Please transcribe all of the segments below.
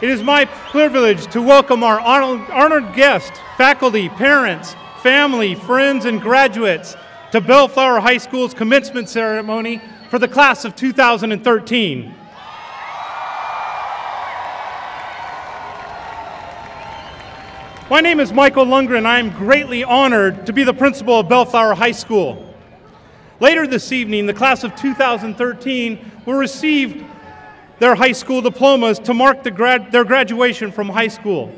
It is my privilege to welcome our honored guests, faculty, parents, family, friends, and graduates to Bellflower High School's commencement ceremony for the class of 2013. My name is Michael Lundgren. I am greatly honored to be the principal of Bellflower High School. Later this evening, the class of 2013 will receive their high school diplomas to mark their graduation from high school.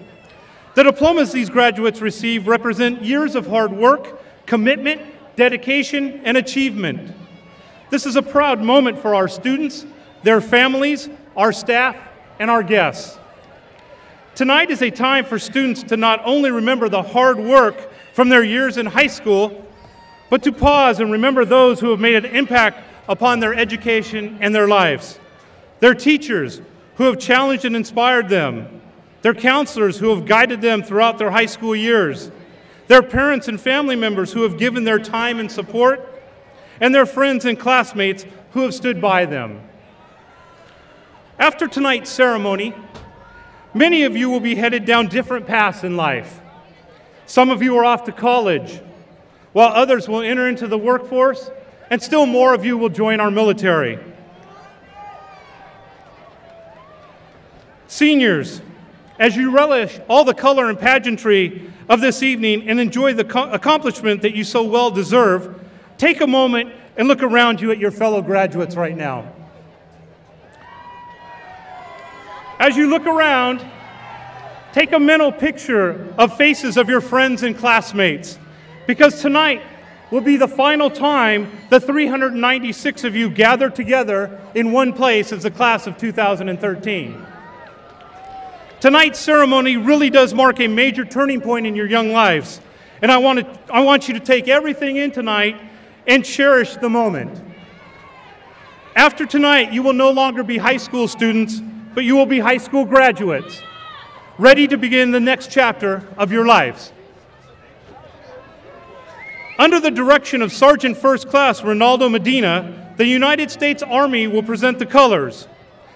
The diplomas these graduates receive represent years of hard work, commitment, dedication, and achievement. This is a proud moment for our students, their families, our staff, and our guests. Tonight is a time for students to not only remember the hard work from their years in high school, but to pause and remember those who have made an impact upon their education and their lives. Their teachers who have challenged and inspired them, their counselors who have guided them throughout their high school years, their parents and family members who have given their time and support, and their friends and classmates who have stood by them. After tonight's ceremony, many of you will be headed down different paths in life. Some of you are off to college, while others will enter into the workforce, and still more of you will join our military. Seniors, as you relish all the color and pageantry of this evening and enjoy the accomplishment that you so well deserve, take a moment and look around you at your fellow graduates right now. As you look around, take a mental picture of faces of your friends and classmates, because tonight will be the final time the 396 of you gather together in one place as the class of 2013. Tonight's ceremony really does mark a major turning point in your young lives, and I want you to take everything in tonight and cherish the moment. After tonight, you will no longer be high school students, but you will be high school graduates, ready to begin the next chapter of your lives. Under the direction of Sergeant First Class Ronaldo Medina, the United States Army will present the colors.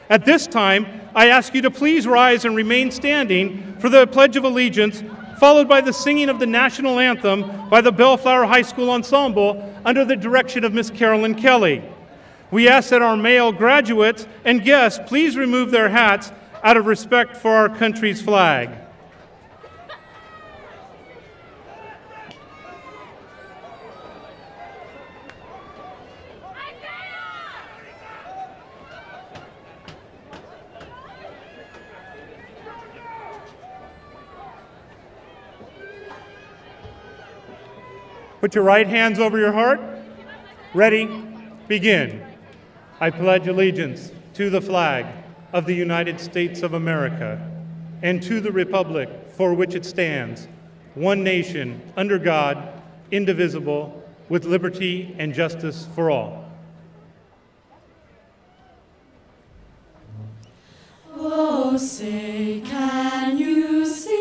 At this time, I ask you to please rise and remain standing for the Pledge of Allegiance, followed by the singing of the national anthem by the Bellflower High School Ensemble under the direction of Miss Carolyn Kelly. We ask that our male graduates and guests please remove their hats out of respect for our country's flag. Put your right hands over your heart. Ready? Begin. I pledge allegiance to the flag of the United States of America and to the republic for which it stands, one nation, under God, indivisible, with liberty and justice for all. Oh, say, can you see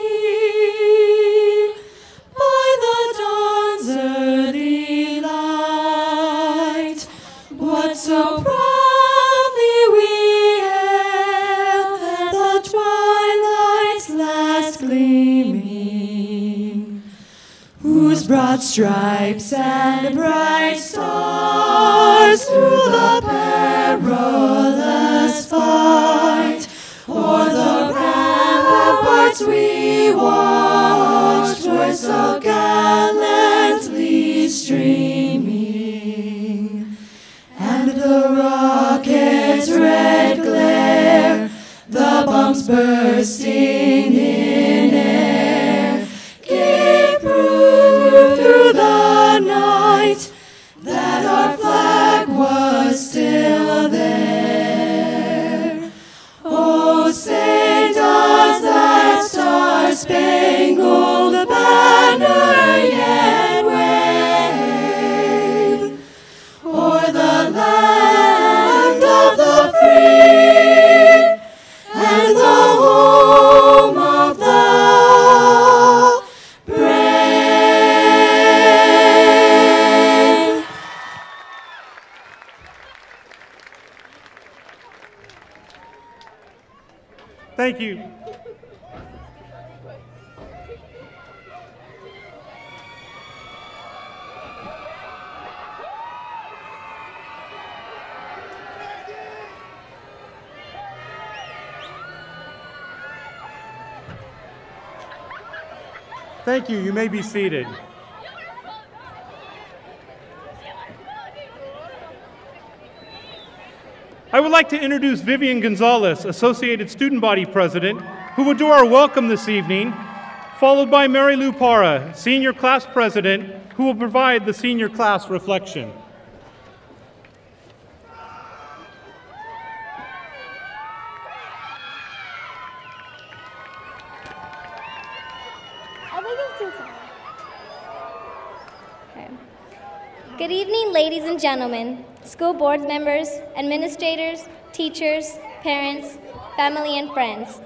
by the dawn's early light what so proudly we hailed the twilight's last gleaming, whose broad stripes and bright stars through the perilous fight o'er the ramparts we watched were so gallantly streaming, and the rocket's red glare, the bombs bursting in air, gave proof through the night that our flag was still there. Oh, say does that star-spangled banner yet wave o'er the land of the free and the home of the brave? Thank you. Thank you. You may be seated. I would like to introduce Vivian Gonzalez, Associated Student Body President, who will do our welcome this evening, followed by Mary Lou Parra, Senior Class President, who will provide the senior class reflection. Good evening, ladies and gentlemen, school board members, administrators, teachers, parents, family, and friends.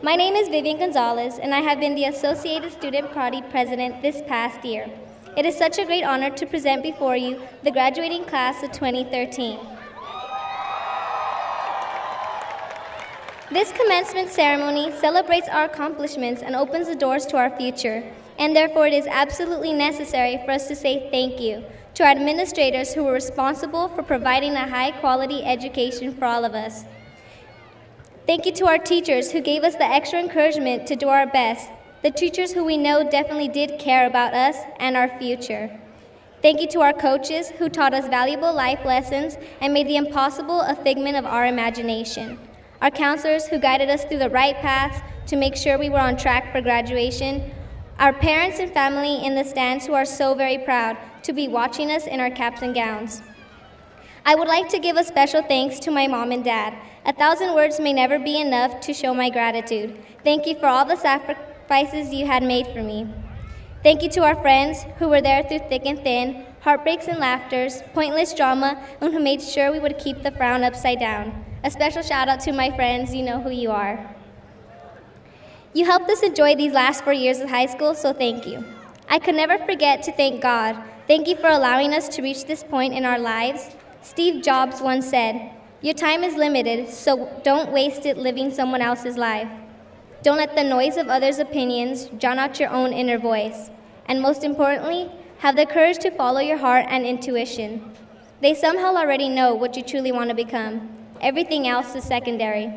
My name is Vivian Gonzalez, and I have been the Associated Student Body President this past year. It is such a great honor to present before you the graduating class of 2013. This commencement ceremony celebrates our accomplishments and opens the doors to our future, and therefore it is absolutely necessary for us to say thank you to our administrators who were responsible for providing a high-quality education for all of us. Thank you to our teachers who gave us the extra encouragement to do our best, the teachers who we know definitely did care about us and our future. Thank you to our coaches who taught us valuable life lessons and made the impossible a figment of our imagination. Our counselors who guided us through the right paths to make sure we were on track for graduation. Our parents and family in the stands who are so very proud to be watching us in our caps and gowns. I would like to give a special thanks to my mom and dad. 1,000 words may never be enough to show my gratitude. Thank you for all the sacrifices you had made for me. Thank you to our friends who were there through thick and thin, heartbreaks and laughters, pointless drama, and who made sure we would keep the frown upside down. A special shout out to my friends, you know who you are. You helped us enjoy these last 4 years of high school, so thank you. I could never forget to thank God. Thank you for allowing us to reach this point in our lives. Steve Jobs once said, "Your time is limited, so don't waste it living someone else's life. Don't let the noise of others' opinions drown out your own inner voice. And most importantly, have the courage to follow your heart and intuition. They somehow already know what you truly want to become. Everything else is secondary."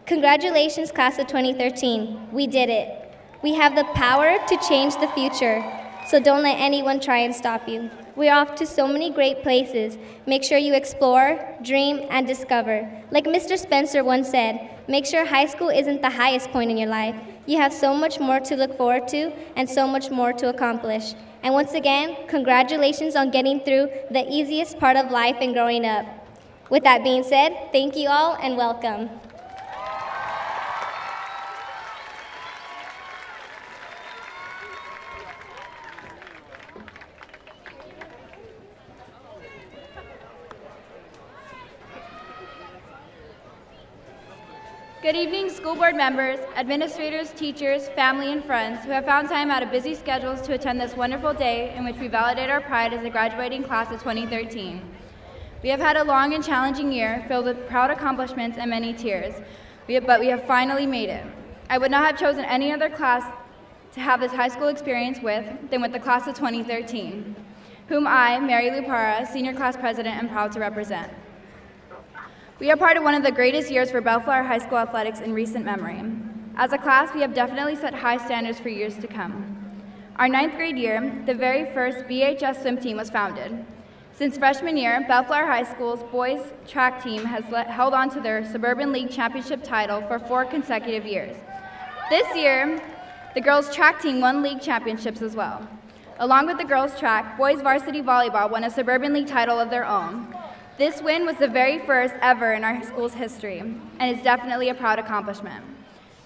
Congratulations, class of 2013. We did it. We have the power to change the future, so don't let anyone try and stop you. We're off to so many great places. Make sure you explore, dream, and discover. Like Mr. Spencer once said, make sure high school isn't the highest point in your life. You have so much more to look forward to and so much more to accomplish. And once again, congratulations on getting through the easiest part of life and growing up. With that being said, thank you all and welcome. Good evening, school board members, administrators, teachers, family, and friends who have found time out of busy schedules to attend this wonderful day in which we validate our pride as the graduating class of 2013. We have had a long and challenging year filled with proud accomplishments and many tears, but we have finally made it. I would not have chosen any other class to have this high school experience with than with the class of 2013, whom I, Mary Lou Parra, Senior Class President, am proud to represent. We are part of one of the greatest years for Bellflower High School athletics in recent memory. As a class, we have definitely set high standards for years to come. Our 9th grade year, the very first BHS swim team was founded. Since freshman year, Bellflower High School's boys track team has held on to their Suburban League Championship title for 4 consecutive years. This year, the girls track team won league championships as well. Along with the girls track, boys varsity volleyball won a Suburban League title of their own. This win was the very first ever in our school's history, and is definitely a proud accomplishment.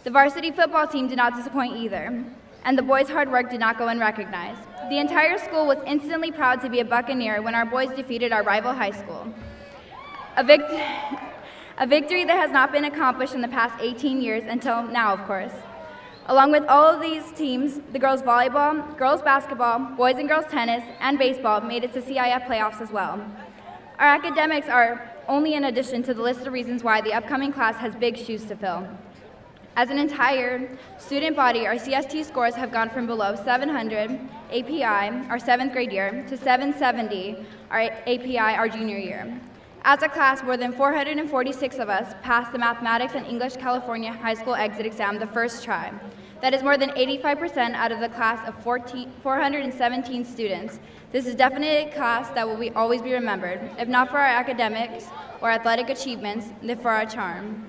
The varsity football team did not disappoint either, and the boys' hard work did not go unrecognized. The entire school was instantly proud to be a Buccaneer when our boys defeated our rival high school. A victory that has not been accomplished in the past 18 years until now, of course. Along with all of these teams, the girls' volleyball, girls' basketball, boys and girls' tennis, and baseball made it to CIF playoffs as well. Our academics are only an addition to the list of reasons why the upcoming class has big shoes to fill. As an entire student body, our CST scores have gone from below 700 API our 7th grade year to 770 our API our junior year. As a class, more than 446 of us passed the Mathematics and English California High School exit exam the first try. That is more than 85% out of the class of 417 students. This is definitely a class that will always be remembered, if not for our academics or athletic achievements, then for our charm.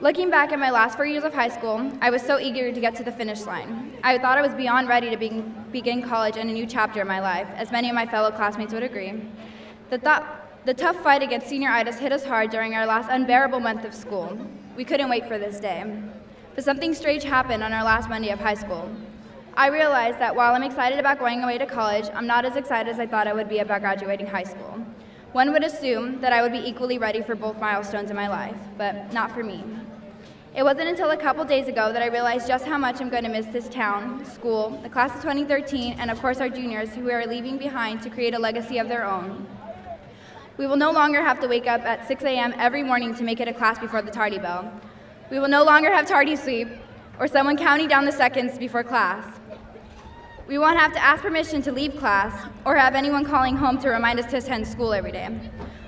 Looking back at my last 4 years of high school, I was so eager to get to the finish line. I thought I was beyond ready to begin college and a new chapter in my life, as many of my fellow classmates would agree. The tough fight against senioritis hit us hard during our last unbearable month of school. We couldn't wait for this day. But something strange happened on our last Monday of high school. I realized that while I'm excited about going away to college, I'm not as excited as I thought I would be about graduating high school. One would assume that I would be equally ready for both milestones in my life, but not for me. It wasn't until a couple days ago that I realized just how much I'm going to miss this town, school, the class of 2013, and of course our juniors who we are leaving behind to create a legacy of their own. We will no longer have to wake up at 6 a.m. every morning to make it a class before the tardy bell. We will no longer have tardy sleep or someone counting down the seconds before class. We won't have to ask permission to leave class or have anyone calling home to remind us to attend school every day.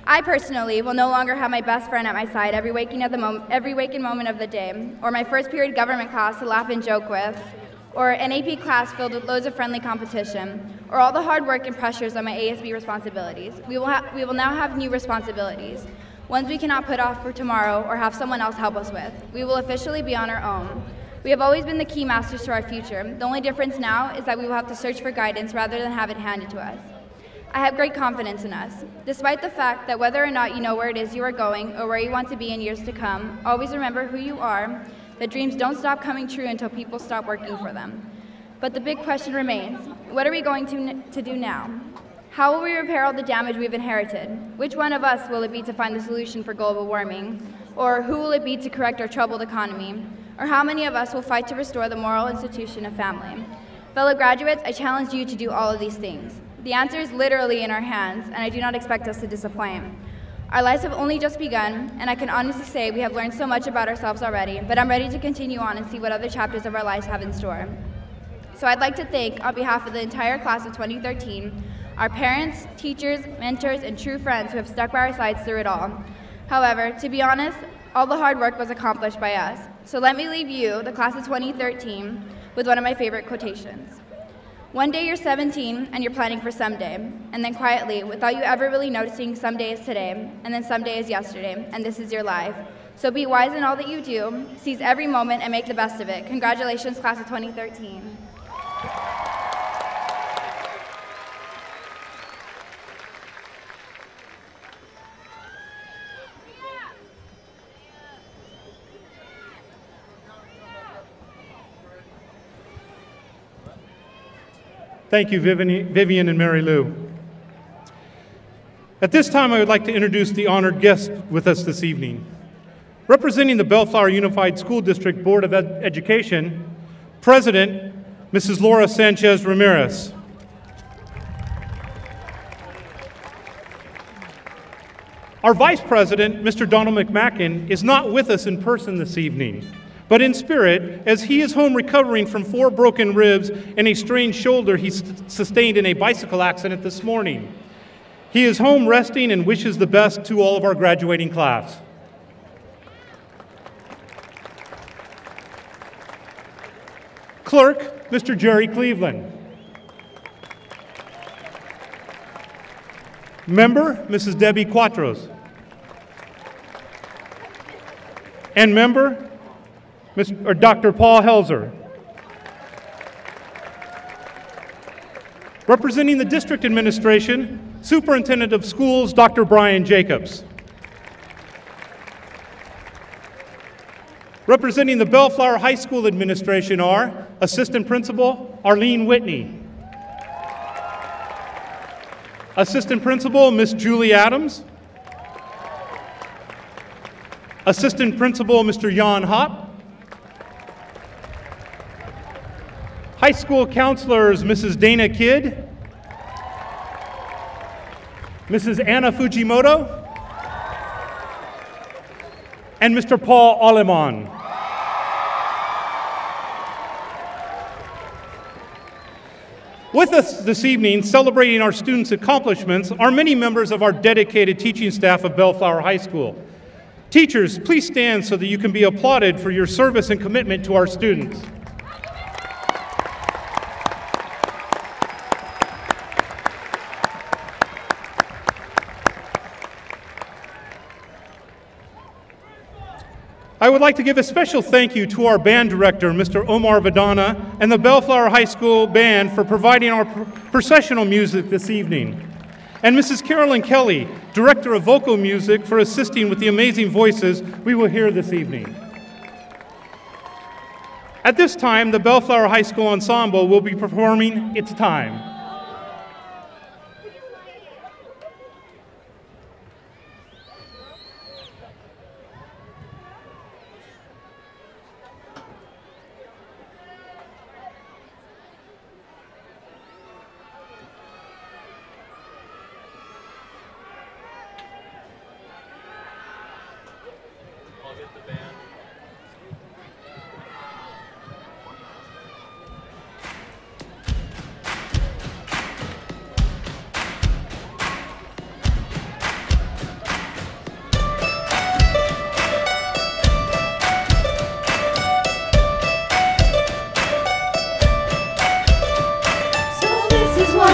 I personally will no longer have my best friend at my side every waking moment of the day, or my first period government class to laugh and joke with, or an AP class filled with loads of friendly competition, or all the hard work and pressures of my ASB responsibilities. We will now have new responsibilities, ones we cannot put off for tomorrow or have someone else help us with. We will officially be on our own. We have always been the key masters to our future. The only difference now is that we will have to search for guidance rather than have it handed to us. I have great confidence in us. Despite the fact that whether or not you know where it is you are going or where you want to be in years to come, always remember who you are, that dreams don't stop coming true until people stop working for them. But the big question remains, what are we going to do now? How will we repair all the damage we've inherited? Which one of us will it be to find the solution for global warming? Or who will it be to correct our troubled economy? Or how many of us will fight to restore the moral institution of family? Fellow graduates, I challenge you to do all of these things. The answer is literally in our hands, and I do not expect us to disappoint. Our lives have only just begun, and I can honestly say we have learned so much about ourselves already, but I'm ready to continue on and see what other chapters of our lives have in store. So I'd like to thank, on behalf of the entire class of 2013, our parents, teachers, mentors, and true friends who have stuck by our sides through it all. However, to be honest, all the hard work was accomplished by us. So let me leave you, the class of 2013, with one of my favorite quotations. One day you're 17 and you're planning for someday, and then quietly, without you ever really noticing, someday is today, and then someday is yesterday, and this is your life. So be wise in all that you do, seize every moment, and make the best of it. Congratulations, class of 2013. Thank you, Vivian and Mary Lou. At this time, I would like to introduce the honored guest with us this evening. Representing the Bellflower Unified School District Board of Education, President, Mrs. Laura Sanchez Ramirez. Our Vice President, Mr. Donald McMacken, is not with us in person this evening, but in spirit, as he is home recovering from 4 broken ribs and a strained shoulder he sustained in a bicycle accident this morning. He is home resting and wishes the best to all of our graduating class. Clerk, Mr. Jerry Cleveland. Member, Mrs. Debbie Quatros. And member, Dr. Paul Helzer. Representing the district administration, Superintendent of Schools, Dr. Brian Jacobs. Representing the Bellflower High School administration are Assistant Principal Arlene Whitney, Assistant Principal Miss Julie Adams, Assistant Principal Mr. Jan Hopp, High School Counselors Mrs. Dana Kidd, Mrs. Anna Fujimoto, and Mr. Paul Aleman. With us this evening, celebrating our students' accomplishments, are many members of our dedicated teaching staff of Bellflower High School. Teachers, please stand so that you can be applauded for your service and commitment to our students. I would like to give a special thank you to our band director, Mr. Omar Vidana, and the Bellflower High School Band for providing our processional music this evening. And Mrs. Carolyn Kelly, Director of Vocal Music, for assisting with the amazing voices we will hear this evening. At this time, the Bellflower High School Ensemble will be performing It's Time.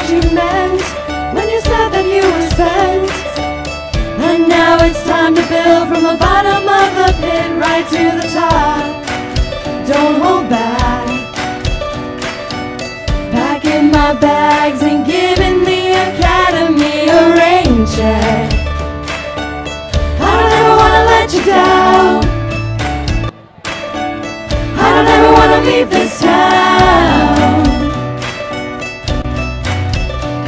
You meant when you said that you were spent, and now it's time to build from the bottom of the pit right to the top. Don't hold back. Packing my bags and giving the academy a rain check. I don't ever want to let you down. I don't ever want to leave this town.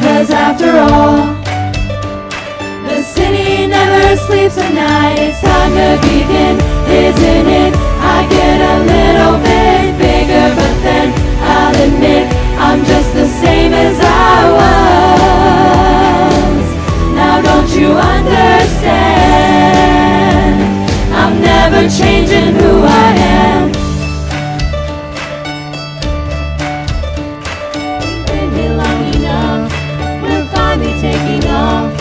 'Cause after all, the city never sleeps at night. It's time to begin, isn't it? I get a little bit bigger, but then I'll admit I'm just the same as I was. Now don't you understand? I'm never changing who I am. Been here long enough, finally taking off.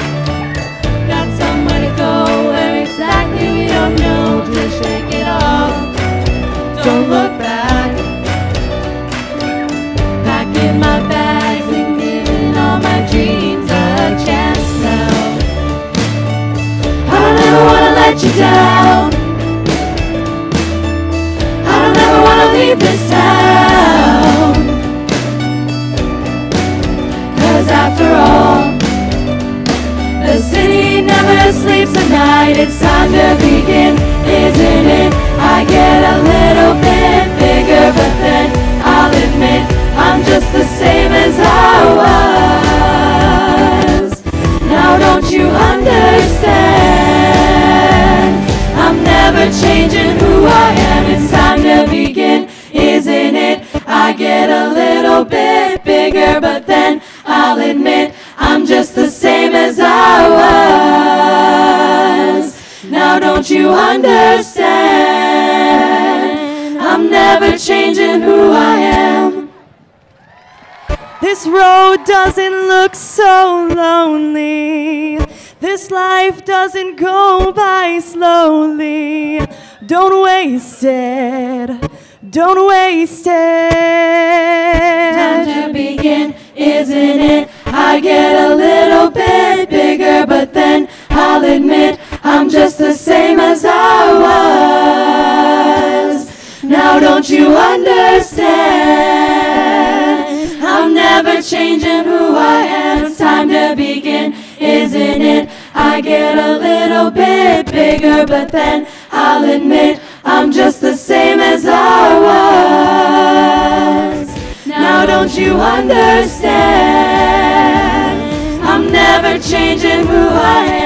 Got somewhere to go, where exactly we don't know. Just shake it off. Don't look back. Packing my bags and giving all my dreams a chance now. I don't ever want to let you down. I don't ever want to leave this town. 'Cause after all, the city never sleeps at night. It's time to begin, isn't it? I get a little bit bigger, but then I'll admit I'm just the same as I was. Now don't you understand? I'm never changing who I am. It's time to begin, isn't it? I get a little bit bigger, but then I'll admit I'm just the same as I was. Now don't you understand? I'm never changing who I am. This road doesn't look so lonely. This life doesn't go by slowly. Don't waste it. Don't waste it. Time to begin, isn't it? I get a little bit bigger, but then I'll admit I'm just the same as I was. Now don't you understand? I'm never changing who I am. It's time to begin, isn't it? I get a little bit bigger, but then I'll admit I'm just the same as I was. Now don't you understand? I'm never changing who I am.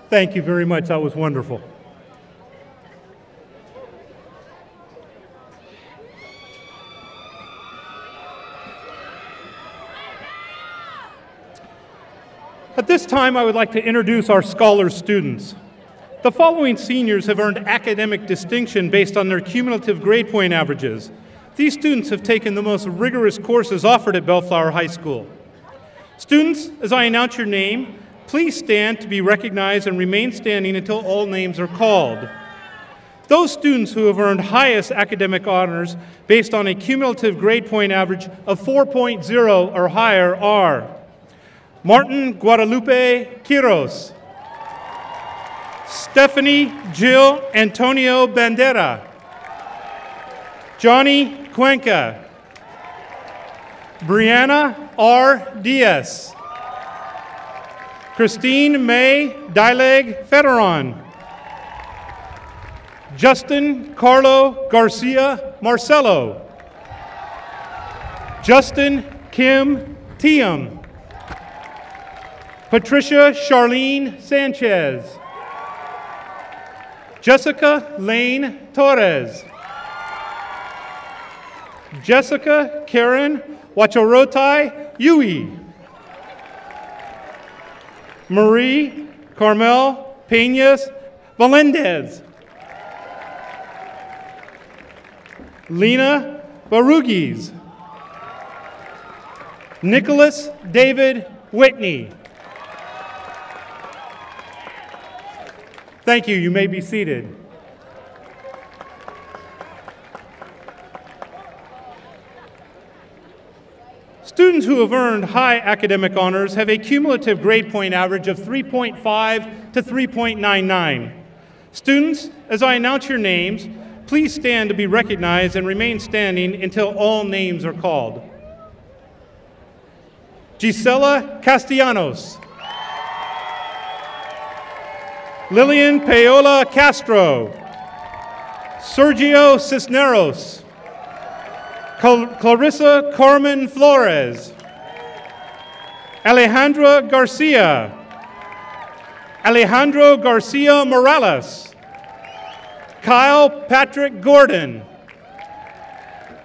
Thank you very much. That was wonderful. At this time, I would like to introduce our Scholar students. The following seniors have earned academic distinction based on their cumulative grade point averages. These students have taken the most rigorous courses offered at Bellflower High School. Students, as I announce your name, please stand to be recognized and remain standing until all names are called. Those students who have earned highest academic honors based on a cumulative grade point average of 4.0 or higher are Martin Guadalupe Quiros, Stephanie Jill Antonio Bandera, Johnny Cuenca, Brianna R. Diaz, Christine May Dileg Federon, Justin Carlo Garcia Marcelo, Justin Kim Tiam, Patricia Charlene Sanchez, Jessica Lane Torres, Jessica Karen Wachorotai Yui, Marie Carmel Peñas Valendez, Lena Barugis, Nicholas David Whitney. Thank you. You may be seated. Students who have earned high academic honors have a cumulative grade point average of 3.5 to 3.99. Students, as I announce your names, please stand to be recognized and remain standing until all names are called. Gisela Castellanos, Lillian Paola Castro, Sergio Cisneros, Clarissa Carmen Flores, Alejandra Garcia, Alejandro Garcia Morales, Kyle Patrick Gordon,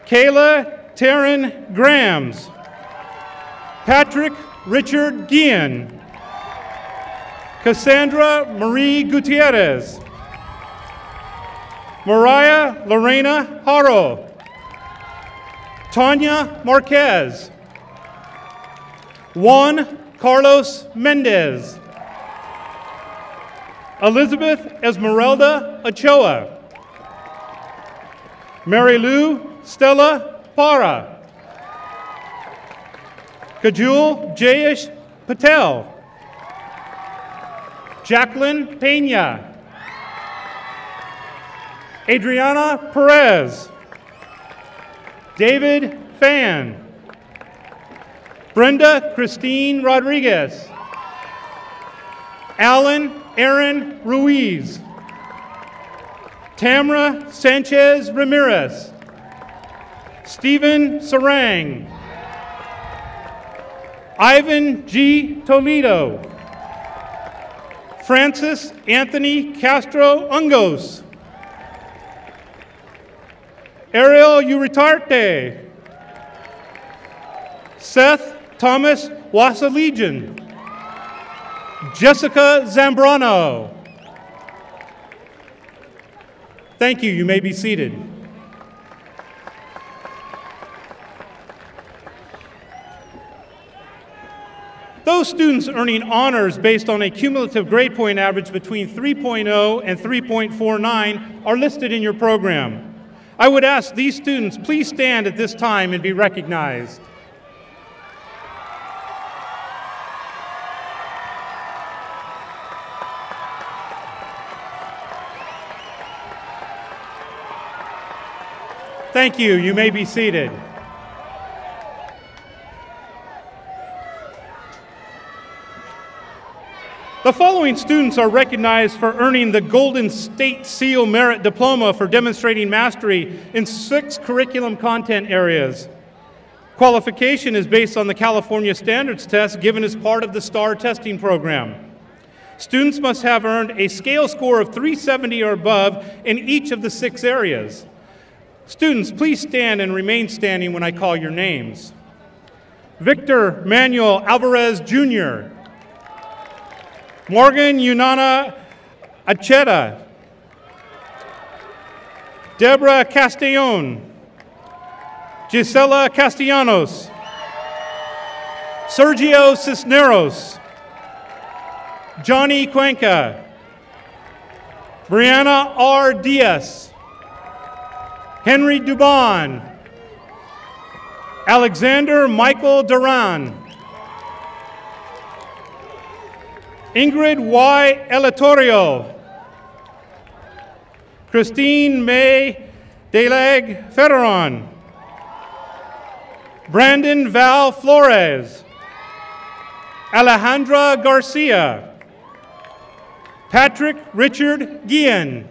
Kayla Taryn Grams, Patrick Richard Guillen, Cassandra Marie Gutierrez, Mariah Lorena Haro, Tanya Marquez, Juan Carlos Mendez, Elizabeth Esmeralda Ochoa, Mary Lou Stella Para, Kajul Jayesh Patel, Jacqueline Pena, Adriana Perez, David Fan, Brenda Christine Rodriguez, Alan Aaron Ruiz, Tamara Sanchez Ramirez, Stephen Sarang, Ivan G. Toledo, Francis Anthony Castro Ungos, Ariel Uritarte, Seth Thomas Wasalegian, Jessica Zambrano. Thank you. You may be seated. Those students earning honors based on a cumulative grade point average between 3.0 and 3.49 are listed in your program. I would ask these students please stand at this time and be recognized. Thank you. You may be seated. The following students are recognized for earning the Golden State Seal Merit Diploma for demonstrating mastery in 6 curriculum content areas. Qualification is based on the California Standards Test given as part of the STAR testing program. Students must have earned a scale score of 370 or above in each of the 6 areas. Students, please stand and remain standing when I call your names. Victor Manuel Alvarez Jr., Morgan Yunana Acheta. Deborah Castellon. Gisela Castellanos. Sergio Cisneros. Johnny Cuenca. Brianna R. Diaz. Henry Dubon. Alexander Michael Duran. Ingrid Y. Elatorio. Christine May Delag Federon. Brandon Val Flores. Alejandra Garcia. Patrick Richard Guillen.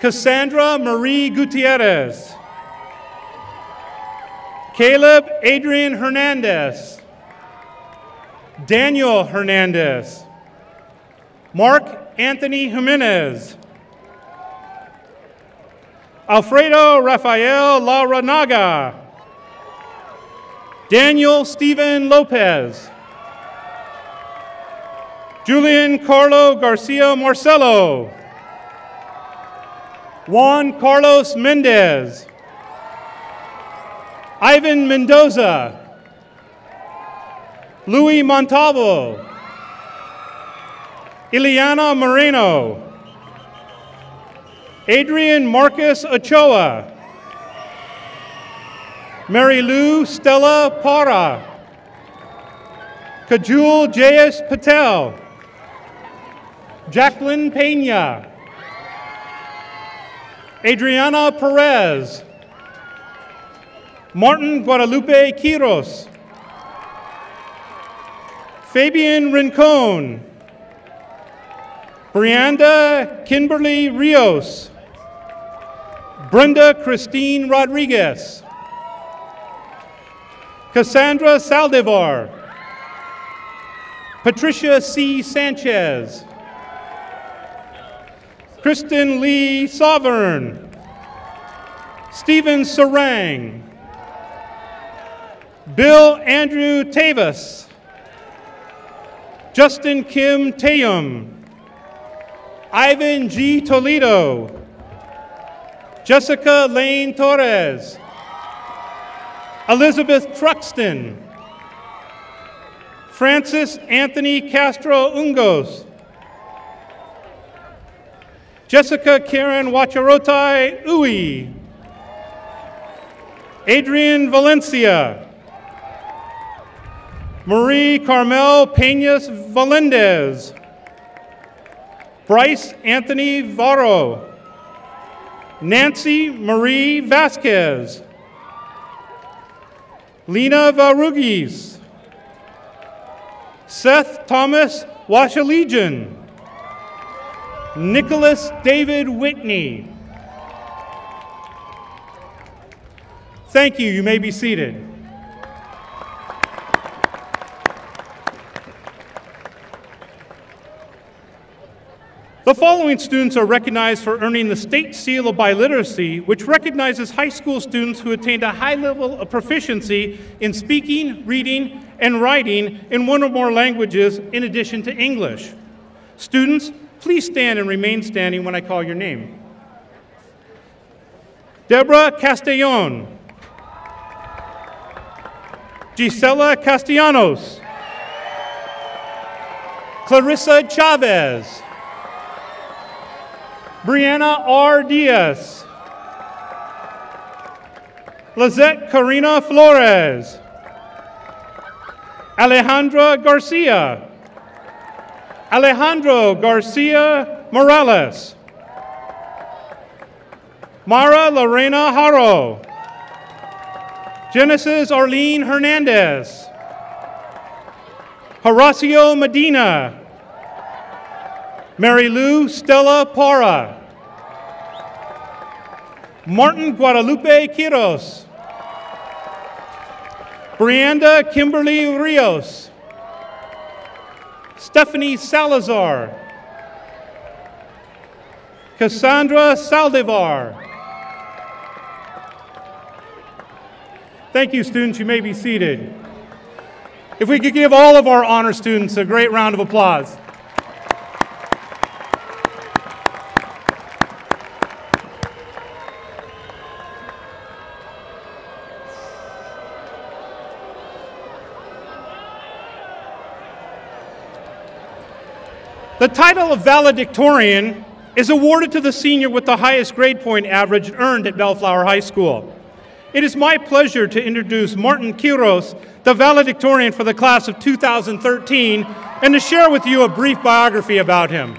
Cassandra Marie Gutierrez. Caleb Adrian Hernandez. Daniel Hernandez. Mark Anthony Jimenez. Alfredo Rafael Laranaga. Daniel Stephen Lopez. Julian Carlo Garcia Marcelo. Juan Carlos Mendez. Ivan Mendoza. Louis Montalvo. Ileana Moreno. Adrian Marcus Ochoa. Mary Lou Stella Para. Kajul Jayas Patel. Jacqueline Pena. Adriana Perez. Martin Guadalupe Quiros. Fabian Rincon. Brianda Kimberly Rios. Brenda Christine Rodriguez. Cassandra Saldivar. Patricia C. Sanchez. Kristen Lee Sovereign. Stephen Sarang. Bill Andrew Tavis. Justin Kim Tayum. Ivan G. Toledo. Jessica Lane Torres. Elizabeth Truxton. Francis Anthony Castro Ungos. Jessica Karen Wacharotai Ui. Adrian Valencia. Marie Carmel Peñas Valendez. Bryce Anthony Varro. Nancy Marie Vasquez. Lena Varugis. Seth Thomas Washalegian. Nicholas David Whitney. Thank you. You may be seated. The following students are recognized for earning the State Seal of Biliteracy, which recognizes high school students who attained a high level of proficiency in speaking, reading, and writing in one or more languages in addition to English. Students, please stand and remain standing when I call your name. Deborah Castellon. Gisela Castellanos. Clarissa Chavez. Brianna R. Diaz. Lizette Karina Flores. Alejandra Garcia. Alejandro Garcia Morales. Mara Lorena Haro. Genesis Arlene Hernandez. Horacio Medina. Mary Lou Stella Para. Martin Guadalupe Quiros. Brianda Kimberly Rios. Stephanie Salazar. Cassandra Saldivar. Thank you, students. You may be seated. If we could give all of our honor students a great round of applause. The title of Valedictorian is awarded to the senior with the highest grade point average earned at Bellflower High School. It is my pleasure to introduce Martin Quiros, the Valedictorian for the class of 2013, and to share with you a brief biography about him.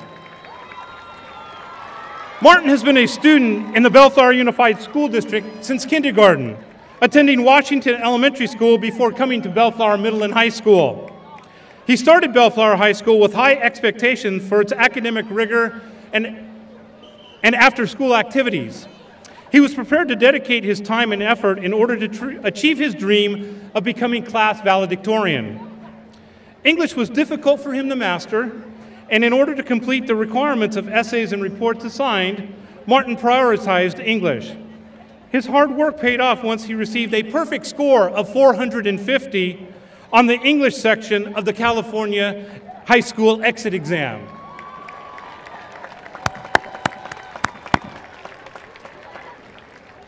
Martin has been a student in the Bellflower Unified School District since kindergarten, attending Washington Elementary School before coming to Bellflower Middle and High School. He started Bellflower High School with high expectations for its academic rigor and after-school activities. He was prepared to dedicate his time and effort in order to achieve his dream of becoming class valedictorian. English was difficult for him to master, and in order to complete the requirements of essays and reports assigned, Martin prioritized English. His hard work paid off once he received a perfect score of 450 on the English section of the California High School exit exam.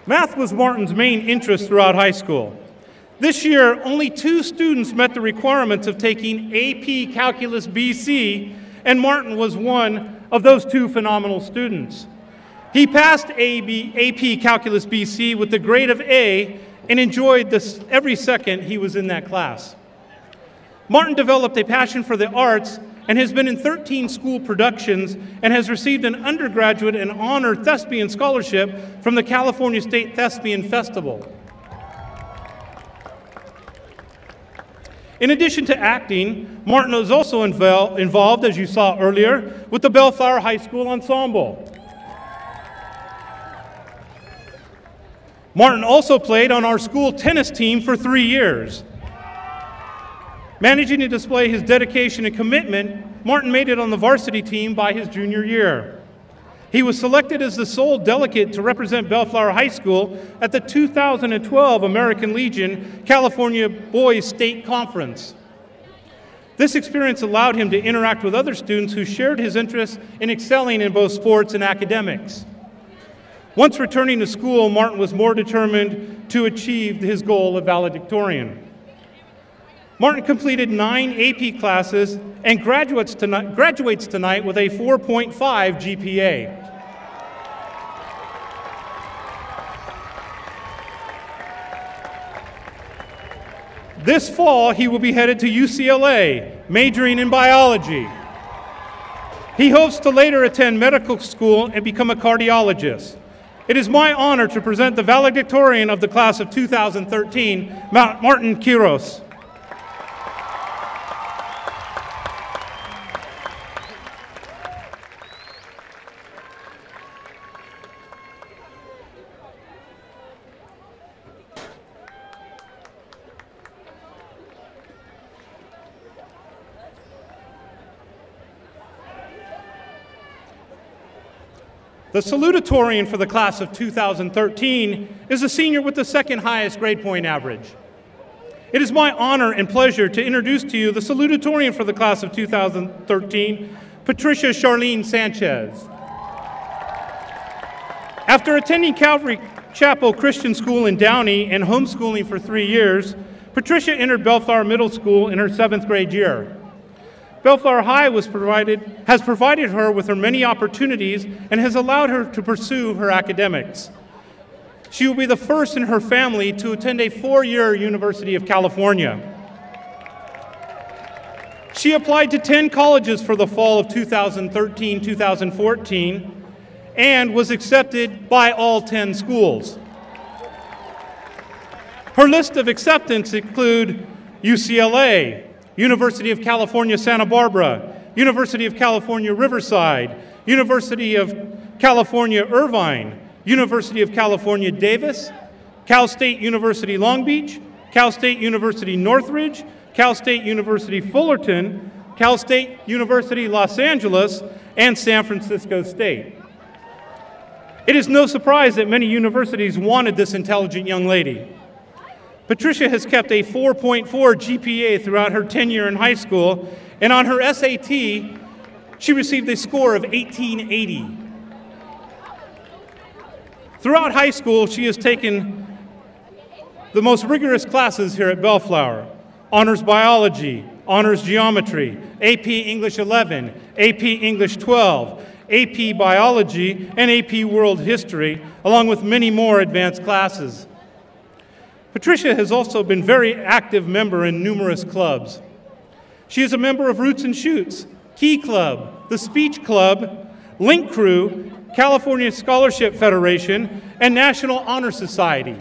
Math was Martin's main interest throughout high school. This year, only 2 students met the requirements of taking AP Calculus BC, and Martin was one of those 2 phenomenal students. He passed AP Calculus BC with the grade of A and enjoyed every second he was in that class. Martin developed a passion for the arts and has been in 13 school productions and has received an undergraduate and honor thespian scholarship from the California State Thespian Festival. In addition to acting, Martin is also involved, as you saw earlier, with the Bellflower High School Ensemble. Martin also played on our school tennis team for 3 years. Managing to display his dedication and commitment, Martin made it on the varsity team by his junior year. He was selected as the sole delegate to represent Bellflower High School at the 2012 American Legion California Boys State Conference. This experience allowed him to interact with other students who shared his interest in excelling in both sports and academics. Once returning to school, Martin was more determined to achieve his goal of valedictorian. Martin completed 9 AP classes and graduates tonight with a 4.5 GPA. This fall, he will be headed to UCLA, majoring in biology. He hopes to later attend medical school and become a cardiologist. It is my honor to present the valedictorian of the class of 2013, Martin Quiros. The salutatorian for the class of 2013 is a senior with the 2nd highest grade point average. It is my honor and pleasure to introduce to you the salutatorian for the class of 2013, Patricia Charlene Sanchez. After attending Calvary Chapel Christian School in Downey and homeschooling for 3 years, Patricia entered Bellflower Middle School in her 7th grade year. Bellflower High has provided her with her many opportunities and has allowed her to pursue her academics. She will be the first in her family to attend a 4-year University of California. She applied to 10 colleges for the fall of 2013-2014 and was accepted by all 10 schools. Her list of acceptance include UCLA, University of California, Santa Barbara, University of California, Riverside, University of California, Irvine, University of California, Davis, Cal State University, Long Beach, Cal State University, Northridge, Cal State University, Fullerton, Cal State University, Los Angeles, and San Francisco State. It is no surprise that many universities wanted this intelligent young lady. Patricia has kept a 4.4 GPA throughout her tenure in high school, and on her SAT, she received a score of 1880. Throughout high school, she has taken the most rigorous classes here at Bellflower: Honors Biology, Honors Geometry, AP English 11, AP English 12, AP Biology, and AP World History, along with many more advanced classes. Patricia has also been a very active member in numerous clubs. She is a member of Roots and Shoots, Key Club, the Speech Club, Link Crew, California Scholarship Federation, and National Honor Society.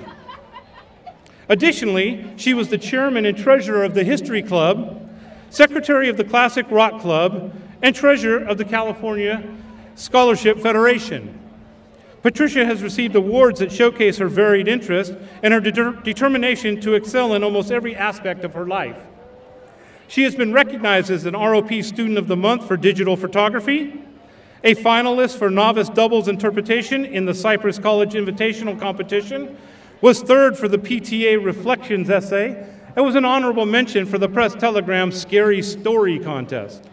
Additionally, she was the chairman and treasurer of the History Club, secretary of the Classic Rock Club, and treasurer of the California Scholarship Federation. Patricia has received awards that showcase her varied interest and her determination to excel in almost every aspect of her life. She has been recognized as an ROP Student of the Month for digital photography, a finalist for novice doubles interpretation in the Cypress College Invitational Competition, was third for the PTA Reflections essay, and was an honorable mention for the Press Telegram Scary Story Contest.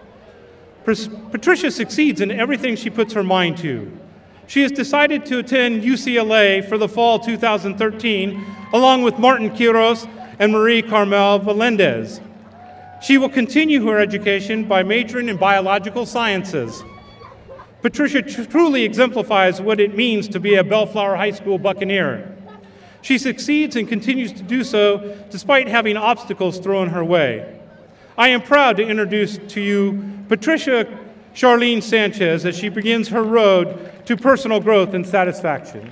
Patricia succeeds in everything she puts her mind to. She has decided to attend UCLA for the fall 2013, along with Martin Quiros and Marie Carmel Melendez. She will continue her education by majoring in biological sciences. Patricia truly exemplifies what it means to be a Bellflower High School Buccaneer. She succeeds and continues to do so despite having obstacles thrown her way. I am proud to introduce to you Patricia Charlene Sanchez as she begins her road to personal growth and satisfaction.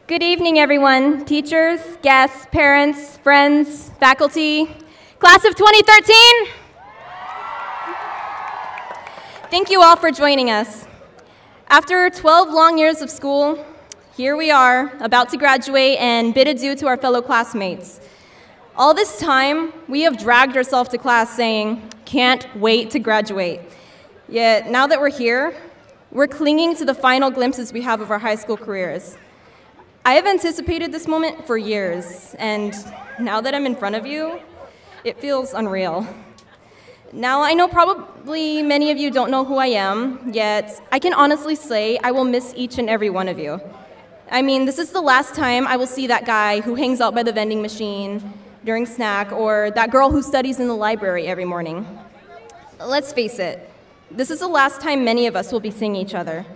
Good evening, everyone. Teachers, guests, parents, friends, faculty, class of 2013. Thank you all for joining us. After 12 long years of school, here we are, about to graduate and bid adieu to our fellow classmates. All this time, we have dragged ourselves to class saying, "Can't wait to graduate." Yet, now that we're here, we're clinging to the final glimpses we have of our high school careers. I have anticipated this moment for years, and now that I'm in front of you, it feels unreal. Now, I know probably many of you don't know who I am, yet I can honestly say I will miss each and every one of you. I mean, this is the last time I will see that guy who hangs out by the vending machine during snack, or that girl who studies in the library every morning. Let's face it, this is the last time many of us will be seeing each other.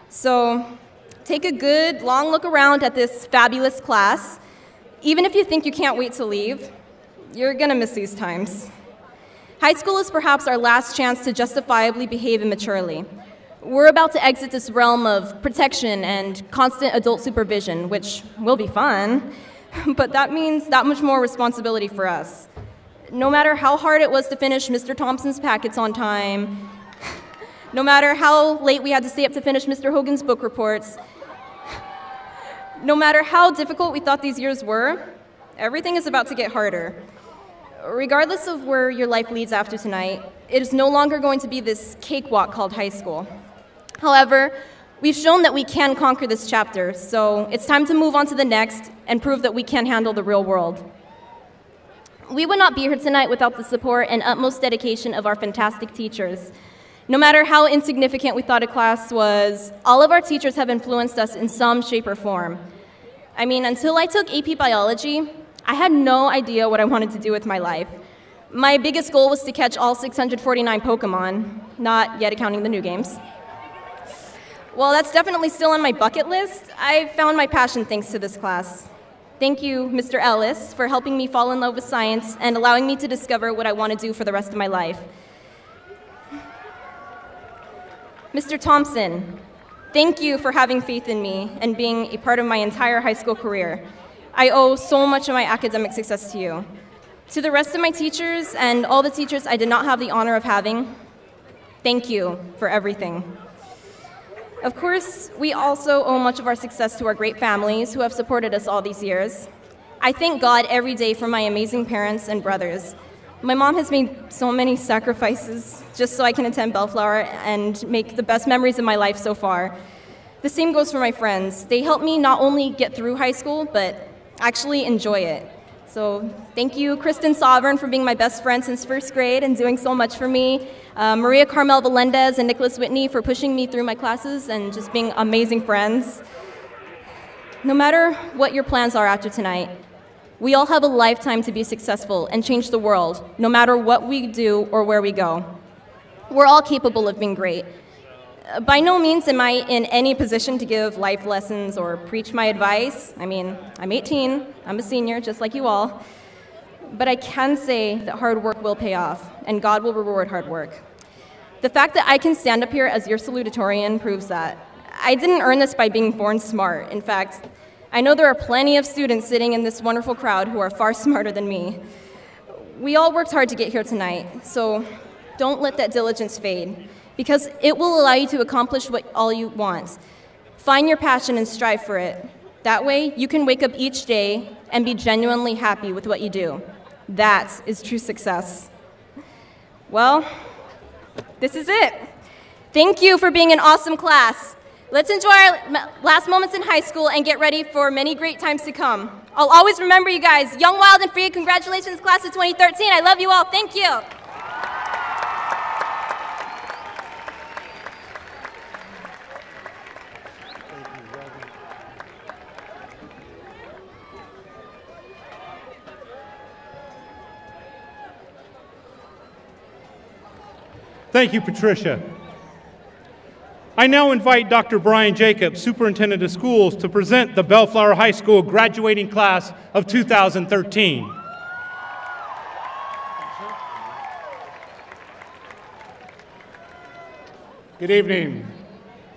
So, take a good, long look around at this fabulous class. Even if you think you can't wait to leave, you're gonna miss these times. High school is perhaps our last chance to justifiably behave immaturely. We're about to exit this realm of protection and constant adult supervision, which will be fun, but that means that much more responsibility for us. No matter how hard it was to finish Mr. Thompson's packets on time, no matter how late we had to stay up to finish Mr. Hogan's book reports, no matter how difficult we thought these years were, everything is about to get harder. Regardless of where your life leads after tonight, it is no longer going to be this cakewalk called high school. However, we've shown that we can conquer this chapter, so it's time to move on to the next and prove that we can handle the real world. We would not be here tonight without the support and utmost dedication of our fantastic teachers. No matter how insignificant we thought a class was, all of our teachers have influenced us in some shape or form. I mean, until I took AP Biology, I had no idea what I wanted to do with my life. My biggest goal was to catch all 649 Pokemon, not yet accounting the new games. Well, that's definitely still on my bucket list. I found my passion thanks to this class. Thank you, Mr. Ellis, for helping me fall in love with science and allowing me to discover what I want to do for the rest of my life. Mr. Thompson, thank you for having faith in me and being a part of my entire high school career. I owe so much of my academic success to you. To the rest of my teachers and all the teachers I did not have the honor of having, thank you for everything. Of course, we also owe much of our success to our great families who have supported us all these years. I thank God every day for my amazing parents and brothers. My mom has made so many sacrifices just so I can attend Bellflower and make the best memories of my life so far. The same goes for my friends. They helped me not only get through high school, but actually enjoy it. So thank you, Kristen Sovereign, for being my best friend since first grade and doing so much for me. Maria Carmel Valendez and Nicholas Whitney for pushing me through my classes and just being amazing friends. No matter what your plans are after tonight, we all have a lifetime to be successful and change the world, no matter what we do or where we go. We're all capable of being great. By no means am I in any position to give life lessons or preach my advice. I mean, I'm 18, I'm a senior, just like you all. But I can say that hard work will pay off, and God will reward hard work. The fact that I can stand up here as your salutatorian proves that. I didn't earn this by being born smart. In fact, I know there are plenty of students sitting in this wonderful crowd who are far smarter than me. We all worked hard to get here tonight, so don't let that diligence fade, because it will allow you to accomplish all you want. Find your passion and strive for it. That way, you can wake up each day and be genuinely happy with what you do. That is true success. Well, this is it. Thank you for being an awesome class. Let's enjoy our last moments in high school and get ready for many great times to come. I'll always remember you guys. Young, wild, and free. Congratulations, class of 2013. I love you all. Thank you. Thank you, Patricia. I now invite Dr. Brian Jacobs, Superintendent of Schools, to present the Bellflower High School graduating class of 2013. Good evening.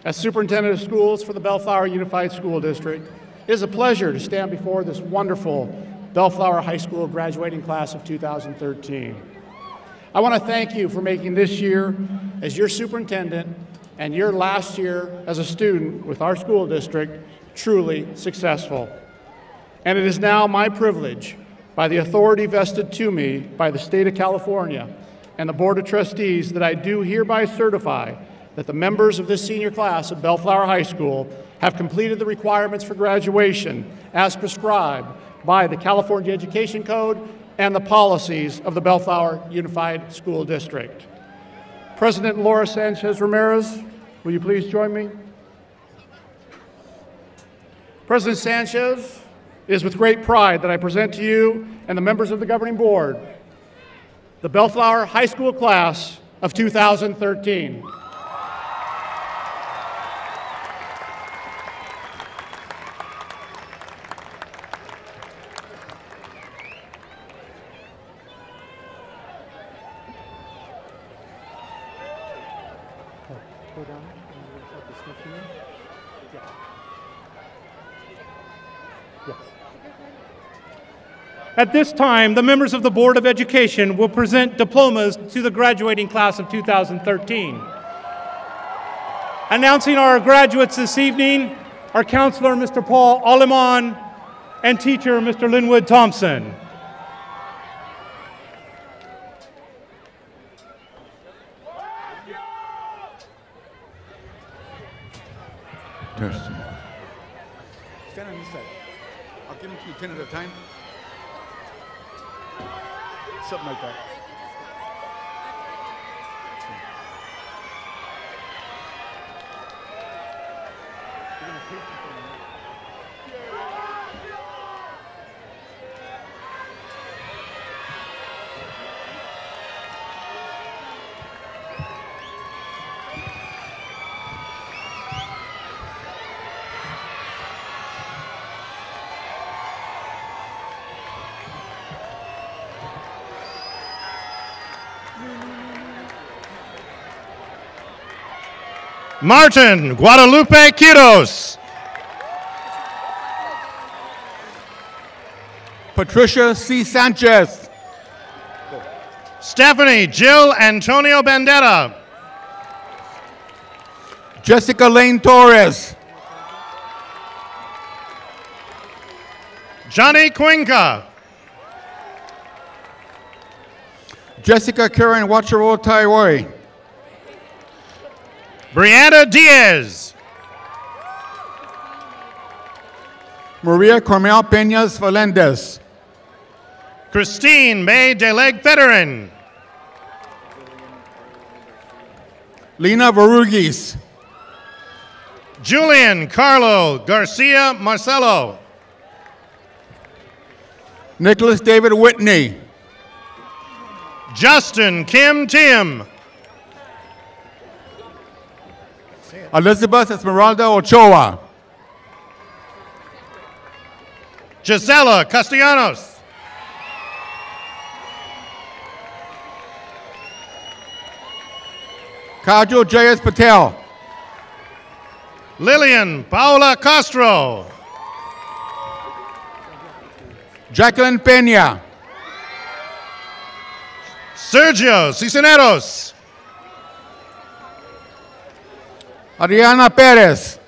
As Superintendent of Schools for the Bellflower Unified School District, it is a pleasure to stand before this wonderful Bellflower High School graduating class of 2013. I want to thank you for making this year as your superintendent and your last year as a student with our school district truly successful. And it is now my privilege, by the authority vested to me by the state of California and the Board of Trustees, that I do hereby certify that the members of this senior class of Bellflower High School have completed the requirements for graduation as prescribed by the California Education Code and the policies of the Bellflower Unified School District. President Laura Sanchez Ramirez, will you please join me? President Sanchez, it is with great pride that I present to you and the members of the governing board the Bellflower High School class of 2013. At this time, the members of the Board of Education will present diplomas to the graduating class of 2013. Announcing our graduates this evening, our counselor, Mr. Paul Aleman, and teacher, Mr. Linwood Thompson. Stand on this side. I'll give them to you 10 at a time. Something like that. Martin Guadalupe Quiros. Patricia C. Sanchez. Stephanie Jill Antonio Bandera. Jessica Lane Torres. Johnny Cuenca. Jessica Karen Wacharo Taiwai. Brianna Diaz. Maria Carmel Peñas Melendez. Christine May Deleg Federin. Lena Varugis. Julian Carlo Garcia Marcelo. Nicholas David Whitney. Justin Kim Tim. Elizabeth Esmeralda Ochoa. Gisela Castellanos. Kajal Jayas Patel. Lillian Paula Castro. Jacqueline Peña. Sergio Cisneros. Adriana Perez.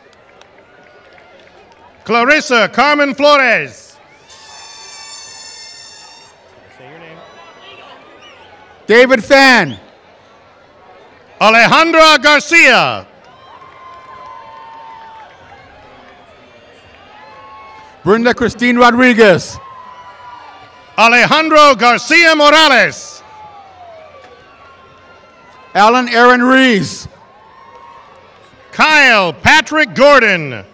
Clarissa Carmen Flores. Say your name. David Fan. Alejandra Garcia. Brenda Christine Rodriguez. Alejandro Garcia Morales. Alan Aaron Rees. Kyle Patrick Gordon.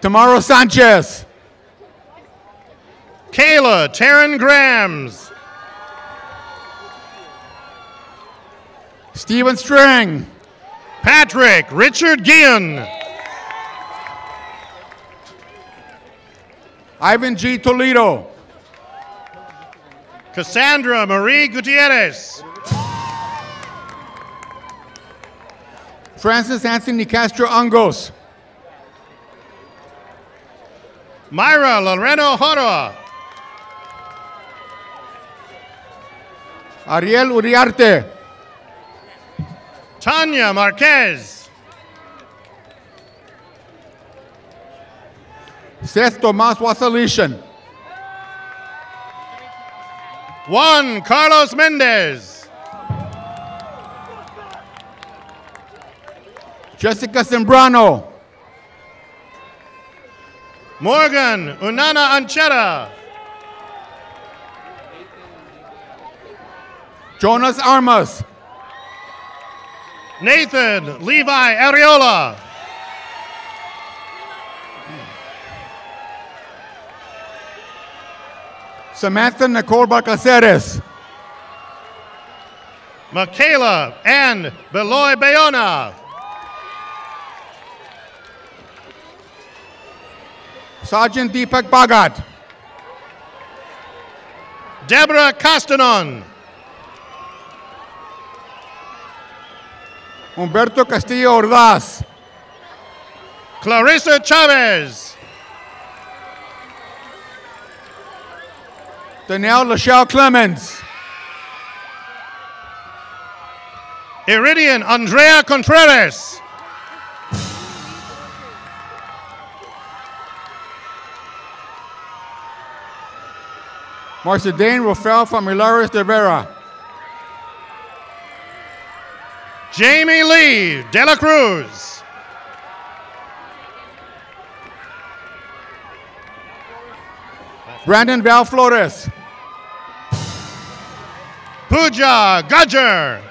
Tamaro Sanchez. Kayla Taryn Grams. Stephen String. Patrick Richard Guillen. Ivan G. Toledo. Cassandra Marie Gutierrez. Francis Anthony Castro Angos. Myra Loreno Joroa. Ariel Uriarte. Tanya Marquez. Seth Tomas Wasalishan. Juan Carlos Mendez. Jessica Sembrano. Morgan Unana Ancheta. Jonas Armas. Nathan Levi Areola. Samantha Nicole Balcaceres. Michaela Ann Beloy Bayona. Sergeant Deepak Bhagat. Deborah Castanon. Humberto Castillo Ordaz. Clarissa Chavez. Danielle Lachelle Clemens. Iridian Andrea Contreras. Marceline Rafael Familiares de Vera. Jamie Lee De La Cruz. Brandon Val Flores. Pooja Gajjar.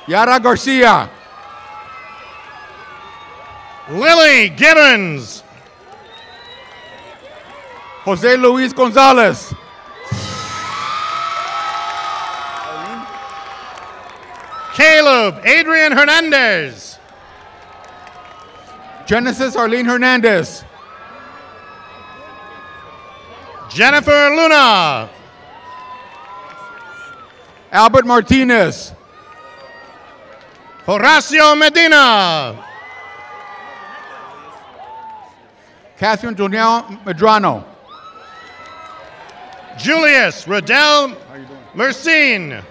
Yara Garcia. Lily Gibbons. Jose Luis Gonzalez. Caleb Adrian Hernandez. Genesis Arlene Hernandez. Jennifer Luna. Albert Martinez. Horacio Medina. Catherine Donnell Medrano. Julius Riddell Mercine.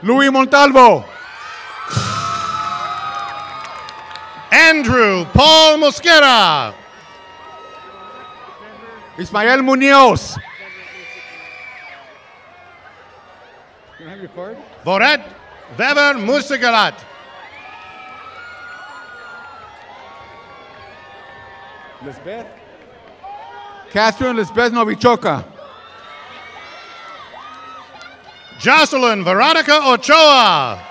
Louis Montalvo. Andrew Paul Mosquera. Ismael Munoz. You don't have your card? Boret Weber Musigalat. Lisbeth. Catherine Lisbeth Novichoca. Jocelyn Veronica Ochoa.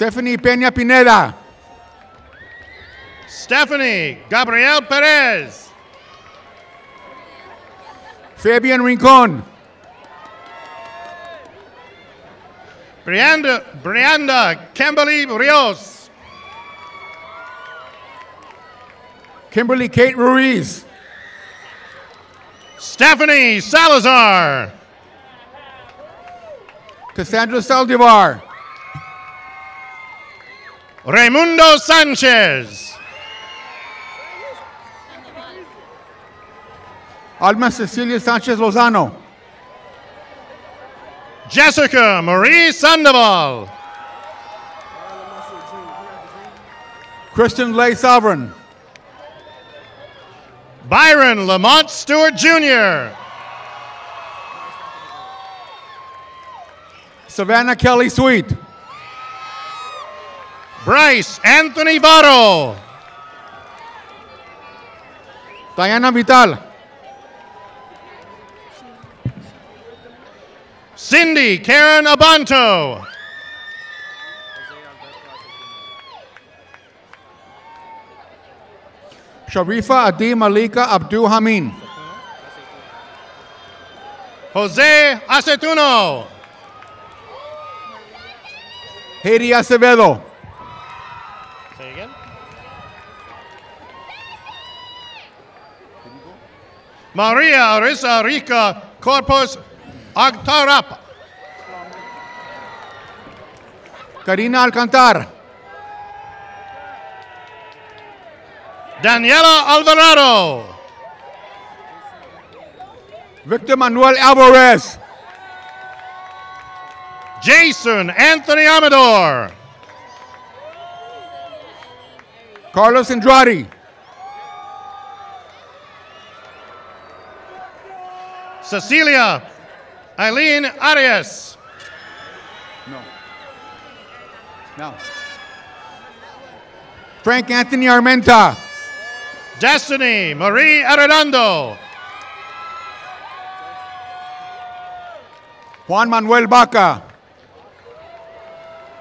Stephanie Peña Pineda. Stephanie Gabriel Perez. Fabian Rincon. Brianda Kimberly Rios. Kimberly Kate Ruiz. Stephanie Salazar. Cassandra Saldivar. Raimundo Sanchez. Alma Cecilia Sanchez Lozano. Jessica Marie Sandoval. Kristen Lay Sovereign. Byron Lamont Stewart Jr. Savannah Kelly Sweet. Bryce Anthony Varo. Diana Vital. Cindy Karen Abanto. Sharifa Adi Malika Abdul Hamid. Jose Acetuno. Haiti Acevedo. Say again. Maria Arisa Rica Corpus Agtarapa. Karina Alcantar. Daniela Alvarado. Victor Manuel Alvarez. Jason Anthony Amador. Carlos Andrade. Cecilia Eileen Arias. No. Frank Anthony Armenta. Destiny Marie Arredondo. Juan Manuel Baca.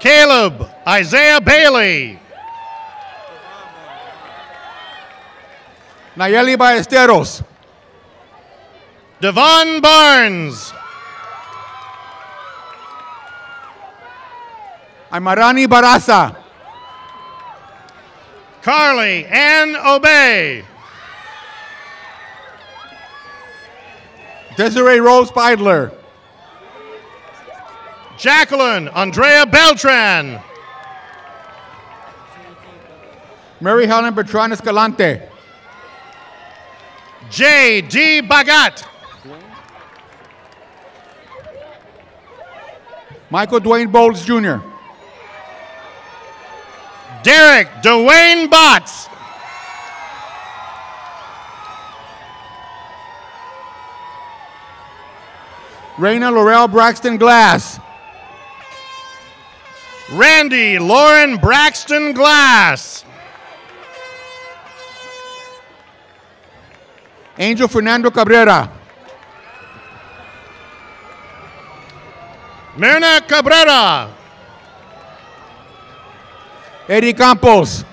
Caleb Isaiah Bailey. Nayeli Ballesteros. Devon Barnes. Aymarani Barasa. Carly Ann Obey. Desiree Rose Feidler. Jacqueline Andrea Beltran. Mary Helen Bertrand Escalante. J.D. Bagat. Michael Dwayne Bowles Jr. Derek Dwayne Botts. Raina Laurel Braxton Glass. Randy Lauren Braxton Glass. Angel Fernando Cabrera. Myrna Cabrera. Eddie Campos.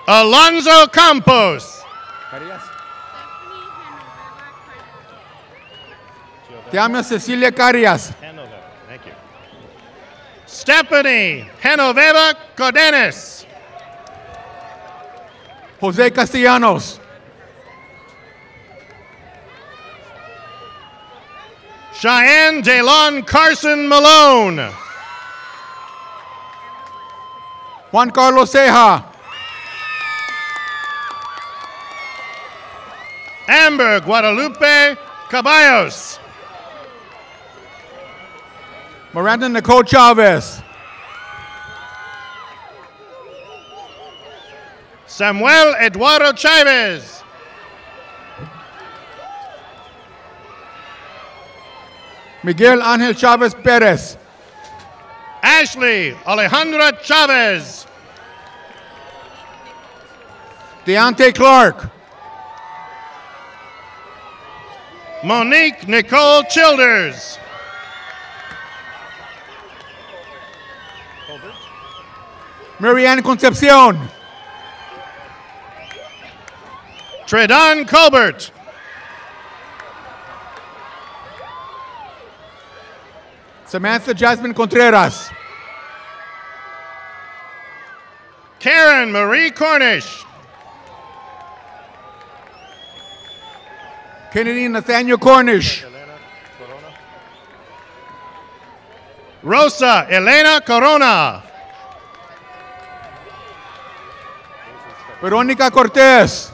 Alonzo Campos. Te Cecilia Carias. Thank you. Stephanie Genoveva Cardenas. Jose Castellanos. Cheyenne Delon Carson Malone. Juan Carlos Ceja. Amber Guadalupe Caballos. Miranda Nicole Chavez. Samuel Eduardo Chavez. Miguel Angel Chavez Perez. Ashley Alejandra Chavez. Deontay Clark. Monique Nicole Childers. Marianne Concepcion. Tredan Colbert. Samantha Jasmine Contreras. Karen Marie Cornish. Kennedy Nathaniel Cornish. Rosa Elena Corona. Veronica Cortez.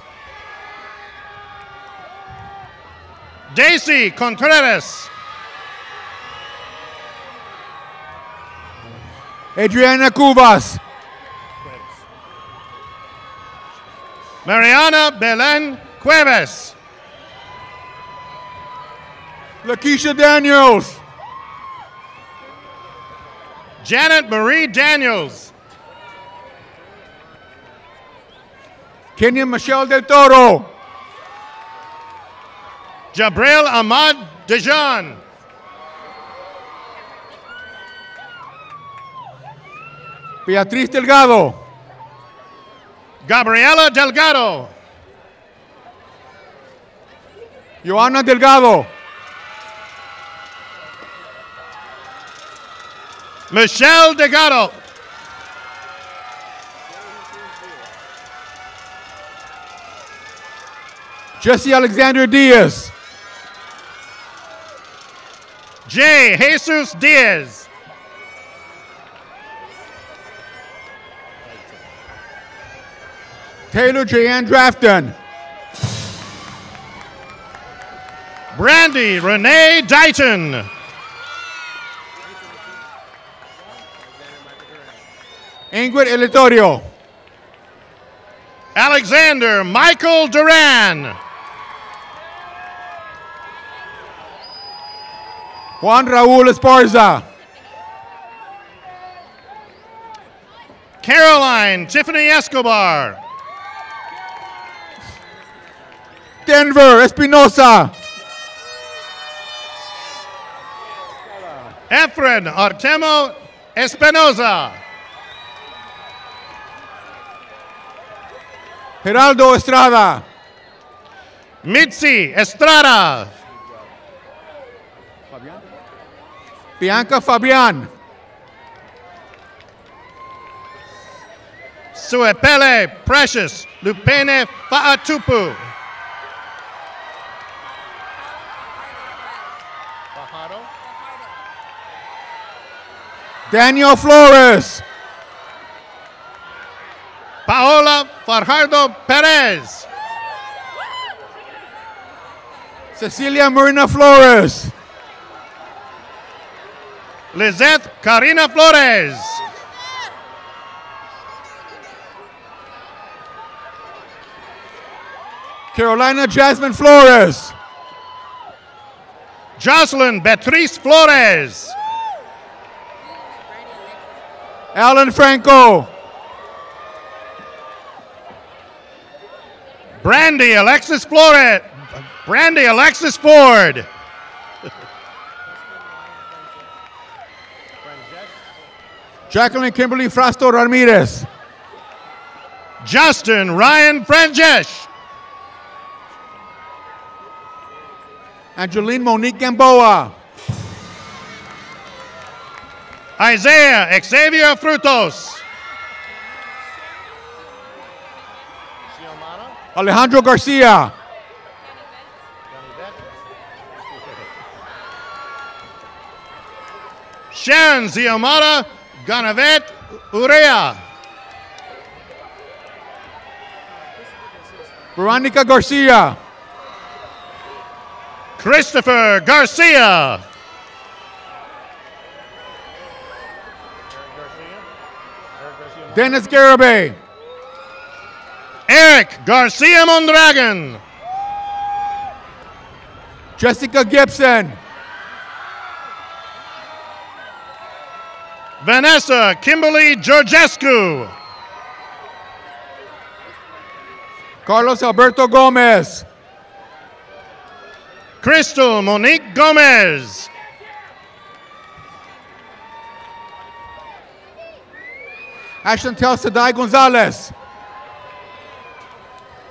Daisy Contreras. Adriana Cuvas. Mariana Belen Cuevas. Lakeisha Daniels. Janet Marie Daniels. Kenya Michelle Del Toro. Jabril Ahmad Dejan. Beatriz Delgado. Gabriela Delgado. Joana Delgado. Michelle Delgado. Jesse Alexander Diaz. J. Jesus Diaz. Taylor Jeanne Drafton. Brandy Renee Dighton. Ingrid Elitorio. Alexander Michael Duran. Juan Raul Esparza. Caroline Tiffany Escobar. Denver Espinosa. Efren Artemo Espinoza. Geraldo Estrada. Mitzi Estrada. Bianca Fabian. Suepele Precious Lupene Faatupu. Daniel Flores. Paola Fajardo Perez. Cecilia Marina Flores. Lizeth Karina Flores. Carolina Jasmine Flores. Jocelyn Beatriz Flores. Alan Franco. Brandy Alexis Flores. Brandy Alexis Ford. Jacqueline Kimberly Frasto Ramirez. Justin Ryan Franjesh. Angeline Monique Gamboa. Isaiah Xavier Frutos. Alejandro Garcia. Sharon Ziomara Ganavet Urea. Veronica Garcia. Christopher Garcia. Dennis Garibay. Eric Garcia Mondragon. Jessica Gibson. Vanessa Kimberly Georgescu. Carlos Alberto Gomez. Crystal Monique Gomez. Ashantel Sadai Gonzalez.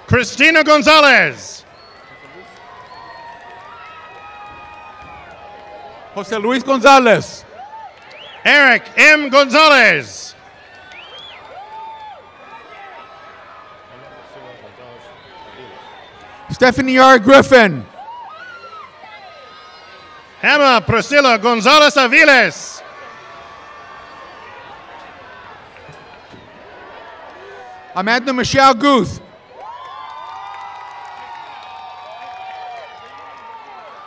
Christina Gonzalez. Jose Luis Gonzalez. Eric M. Gonzalez. Stephanie R. Griffin. Emma Priscilla Gonzalez Aviles. Amanda Michelle Guth.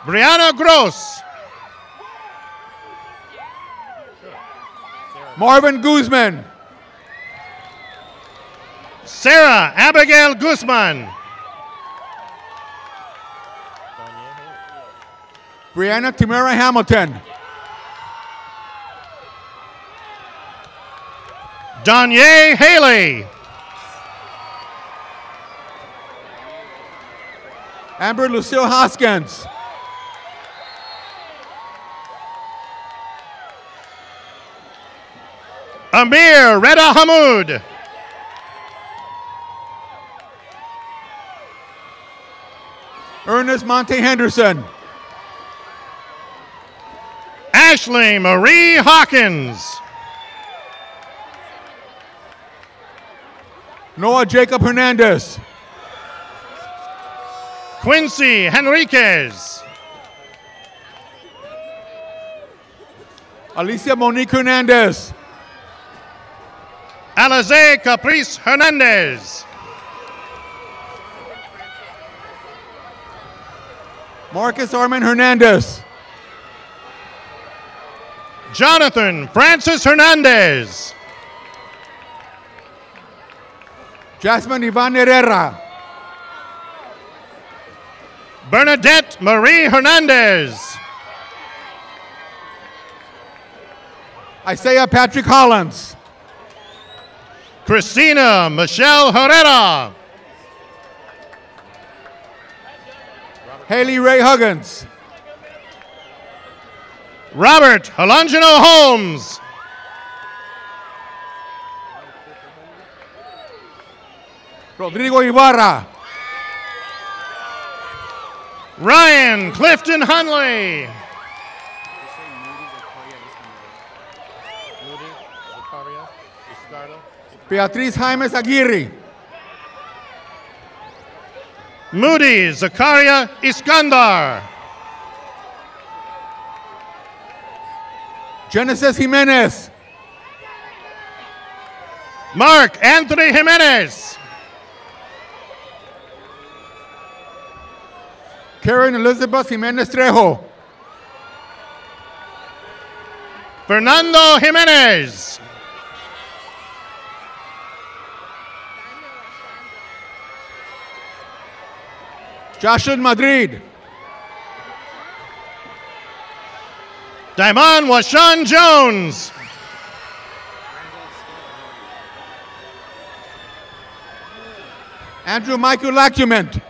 Brianna Gross. Marvin Guzman. Sarah Abigail Guzman. Brianna Tamara Hamilton. Danye Haley. Amber Lucille Hoskins. Amir Reda Hamoud. Ernest Monte Henderson. Ashley Marie Hawkins. Noah Jacob Hernandez. Quincy Henriquez. Alicia Monique Hernandez. Alize Caprice Hernandez. Marcus Armin Hernandez. Jonathan Francis Hernandez. Jasmine Ivan Herrera. Bernadette Marie Hernandez. Isaiah Patrick Hollins. Christina Michelle Herrera. Haley Ray Huggins. Robert Holangino Holmes. Rodrigo Ibarra. Ryan Clifton Hunley. Beatriz Jaimes Aguirre. Moody Zakaria Iskandar. Genesis Jimenez. Mark Anthony Jimenez. Karen Elizabeth Jimenez Trejo. Fernando Jimenez. Joshua Madrid. Daimon Washan Jones. Andrew Michael Lacument.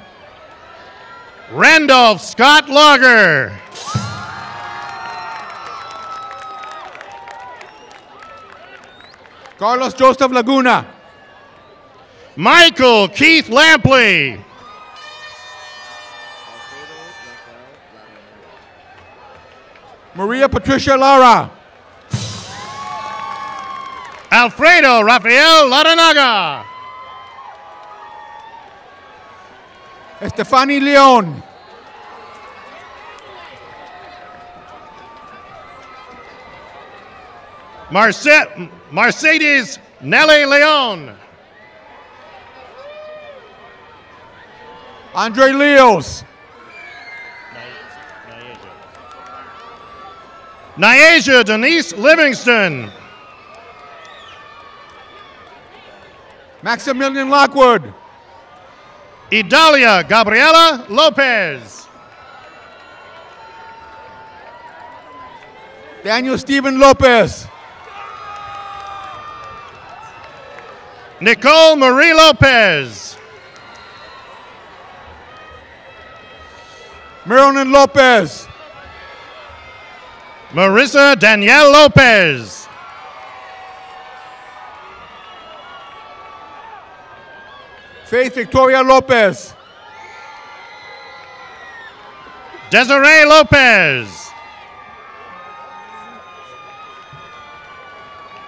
Randolph Scott Lager. Carlos Joseph Laguna. Michael Keith Lampley. Maria Patricia Lara. Alfredo Rafael Laranaga. Estefany Leon. Mercedes Nelly Leon. Andre Leos. Nyasia Denise Livingston. Maximilian Lockwood. Idalia Gabriela Lopez. Daniel Steven Lopez. Nicole Marie Lopez. Marilyn Lopez. Marissa Danielle Lopez. Faith Victoria Lopez. Desiree Lopez.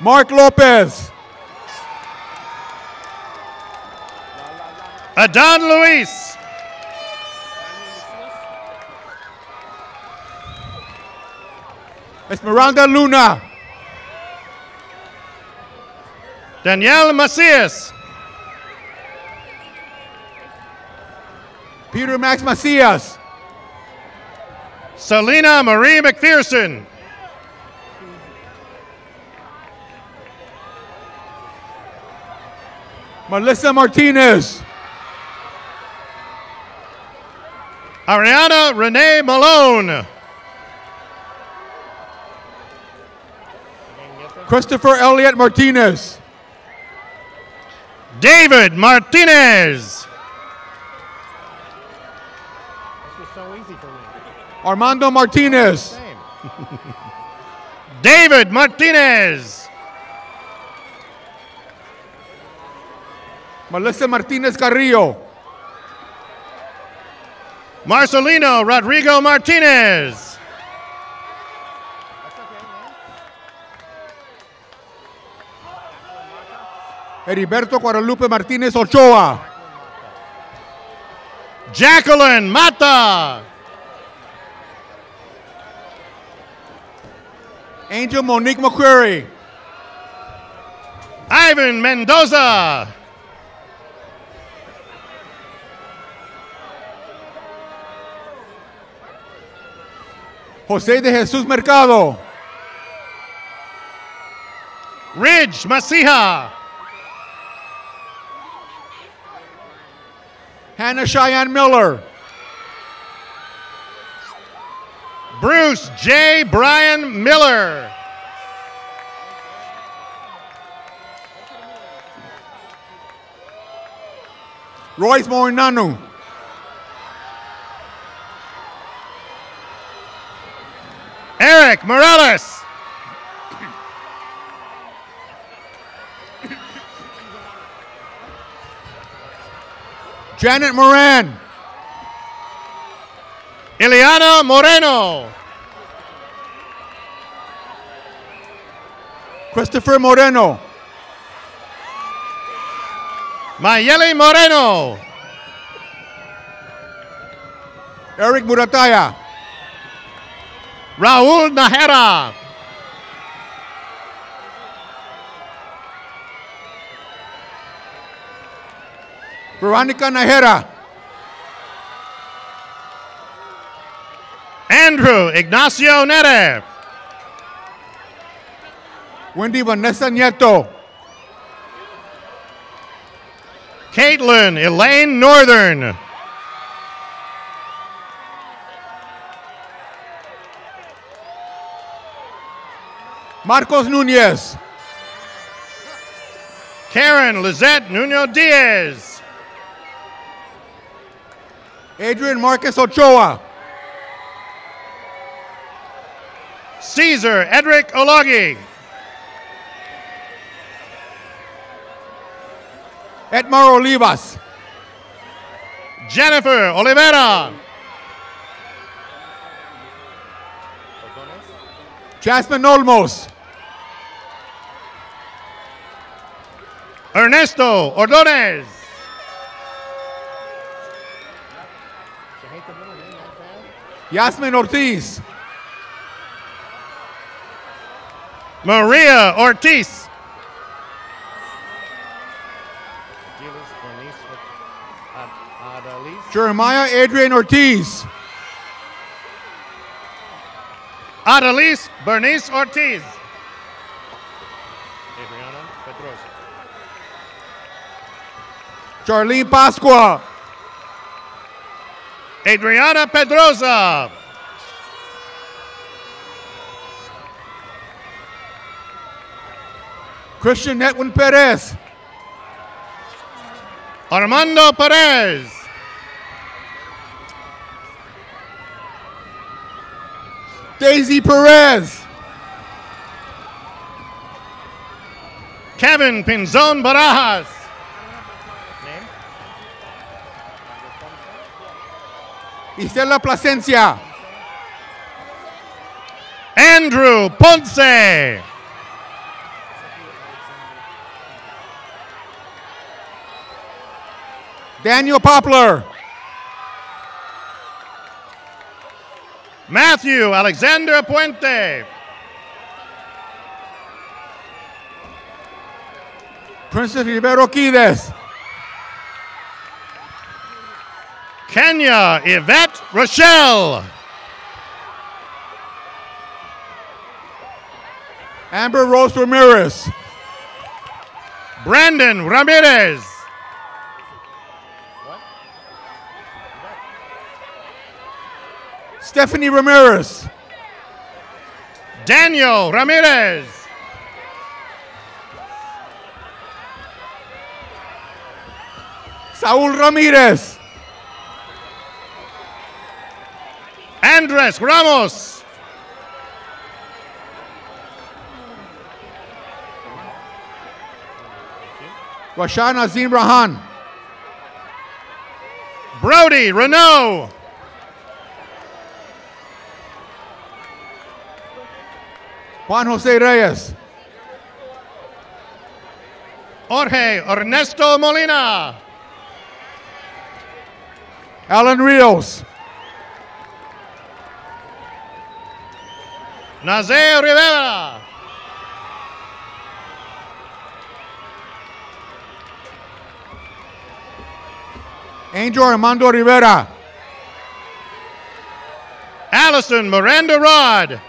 Mark Lopez. Adon Luis. Esmeralda Luna. Danielle Macias. Peter Max Macias. Selena Marie McPherson. Melissa Martinez. Ariana Renee Malone. Christopher Elliott Martinez. David Martinez. Armando Martinez. David Martinez. Melissa Martinez Carrillo. Marcelino Rodrigo Martinez. Heriberto Guadalupe Martinez Ochoa. Jacqueline Mata. Angel Monique McQuarrie. Ivan Mendoza. José de Jesús Mercado. Ridge Masija. Hannah Cheyenne Miller. Bruce J. Brian Miller. Royce Morinano. Eric Morales. Janet Moran. Ileana Moreno. Christopher Moreno. Mayeli Moreno. Eric Murataya. Raul Nahera. Veronica Nahera. Andrew Ignacio Nere. Wendy Vanessa Nieto. Caitlin Elaine Northern. Marcos Nunez. Karen Lizette Nuno Diaz. Adrian Marcus Ochoa. Caesar Edric Ologi. Edmar Olivas. Jennifer Oliveira. Jasmine Olmos. Ernesto Ordonez. Yasmin Ortiz. Maria Ortiz. Jeremiah Adrian Ortiz. Adelise Bernice Ortiz. Adriana Pedrosa. Charlene Pasqua. Adriana Pedrosa. Christian Netwin Perez. Armando Perez. Daisy Perez. Kevin Pinzon Barajas. Isela Plasencia. Andrew Ponce. Daniel Poplar. Matthew Alexander Puente. Princess Rivero Quides. Kenya Yvette Rochelle. Amber Rose Ramirez. Brandon Ramirez. Stephanie Ramirez. Daniel Ramirez. Saúl Ramirez. Andres Ramos. Rashan Azim Rahan. Brody Renault. Juan Jose Reyes. Jorge Ernesto Molina. Alan Rios. Nazir Rivera. Angel Armando Rivera. Allison Miranda Rod.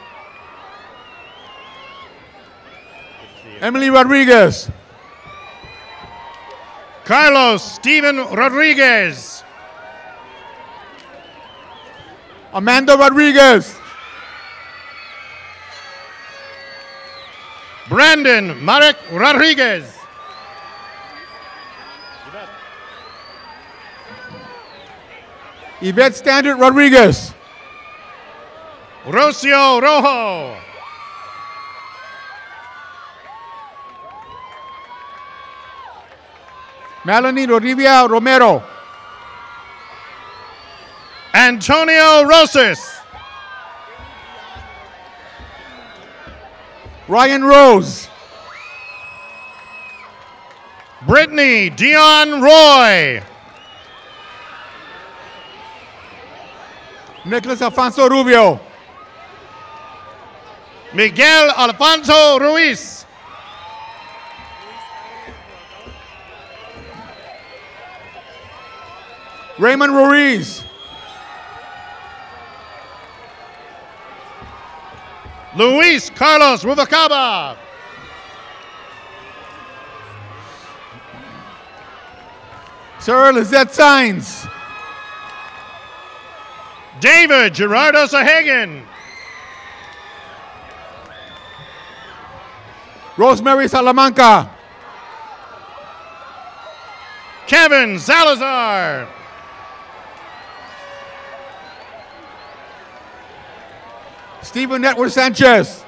Emily Rodriguez. Carlos Steven Rodriguez. Amanda Rodriguez. Brandon Marek Rodriguez. Yvette Standard Rodriguez. Rocio Rojo. Melanie Rodrivia Romero. Antonio Rosas. Ryan Rose. Brittany Dion Roy. Nicholas Alfonso Rubio. Miguel Alfonso Ruiz. Raymond Ruiz. Luis Carlos Rubalcaba. Sarah Lizette Sainz. David Gerardo Sahagan. Rosemary Salamanca. Kevin Salazar. Stephen Network Sanchez.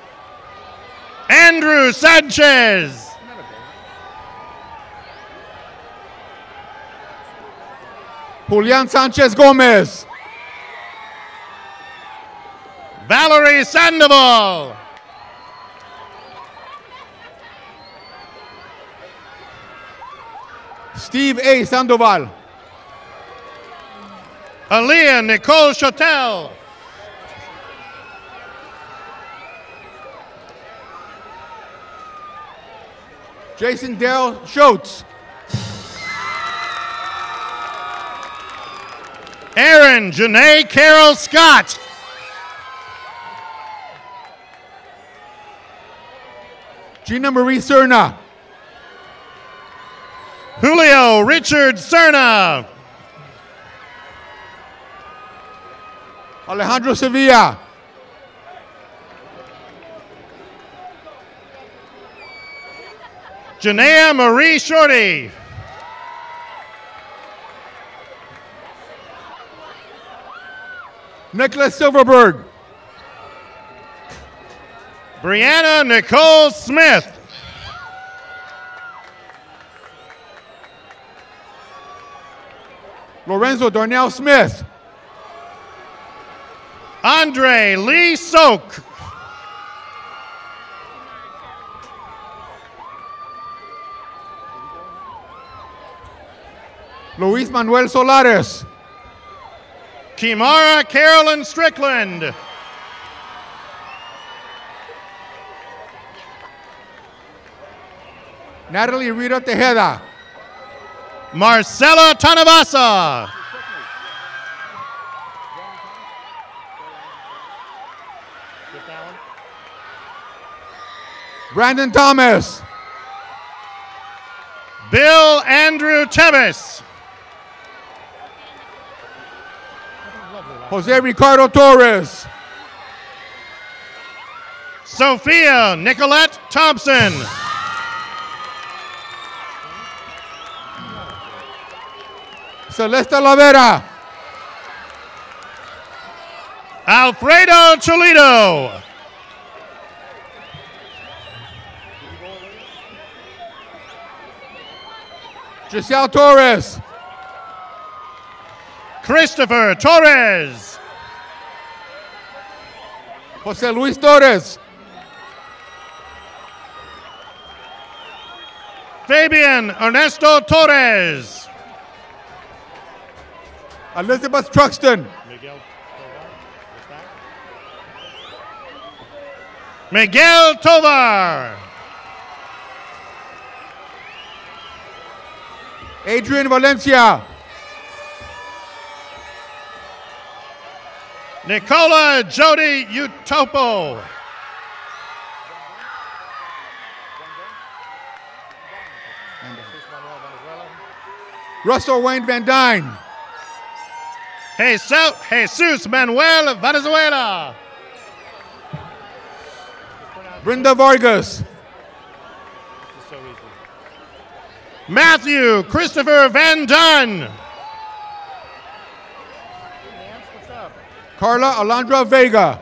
Andrew Sanchez. Julian Sanchez Gomez. Valerie Sandoval. Steve A. Sandoval. Aaliyah Nicole Chotel. Jason Dale Schultz. Aaron Janae Carroll Scott. Gina Marie Serna. Julia Leo Richard Cerna. Alejandro Sevilla. Janaea Marie Shorty. Nicholas Silverberg. Brianna Nicole Smith. Lorenzo Darnell Smith. Andre Lee Sok. Luis Manuel Solares. Kimara Carolyn Strickland. Natalie Rita Tejeda. Marcela Tanavasa. Brandon Thomas. Bill Andrew Tevis. Jose Ricardo Torres. Sophia Nicolette Thompson. Celeste Lavera. Alfredo Toledo. Giselle Torres. Christopher Torres. Jose Luis Torres. Fabian Ernesto Torres. Elizabeth Truxton. Miguel Tovar. Adrian Valencia. Nicola Jody Utopo. Russell Wayne Van Dyne. Jesus Manuel Venezuela. Brenda Vargas. Matthew Christopher Van Dunn. Carla Alondra Vega.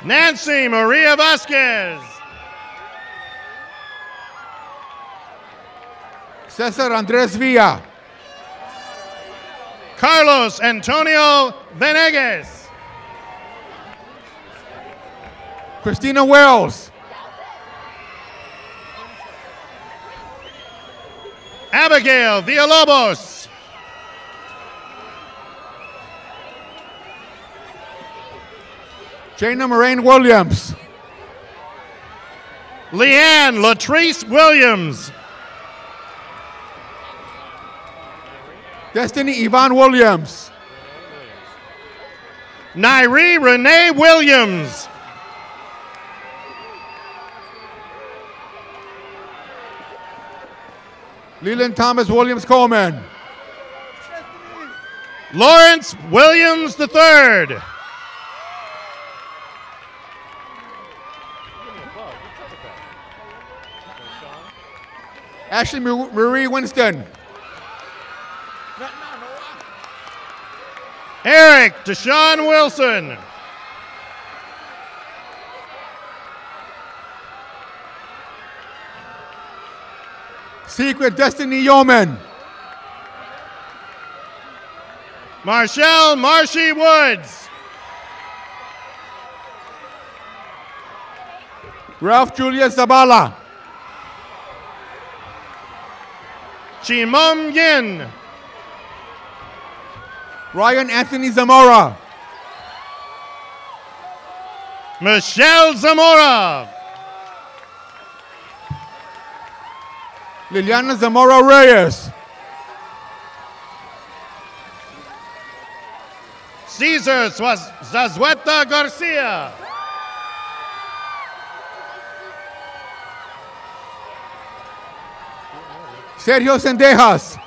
Nancy Maria Vasquez. Cesar Andres Villa. Carlos Antonio Venegas. Christina Wells. Abigail Villalobos. Jana Moraine Williams. Leanne Latrice Williams. Destiny Yvonne Williams. Nairi Renee Williams. Leland Thomas Williams Coleman. Lawrence Williams III. Ashley Marie Winston. Eric Deshaun Wilson. Secret Destiny Yeoman. Marshall Marshy Woods. Ralph Julius Zabala. Chimom Yin. Ryan Anthony Zamora. Michelle Zamora. Liliana Zamora Reyes. Cesar Zazueta Garcia. Sergio Sendejas.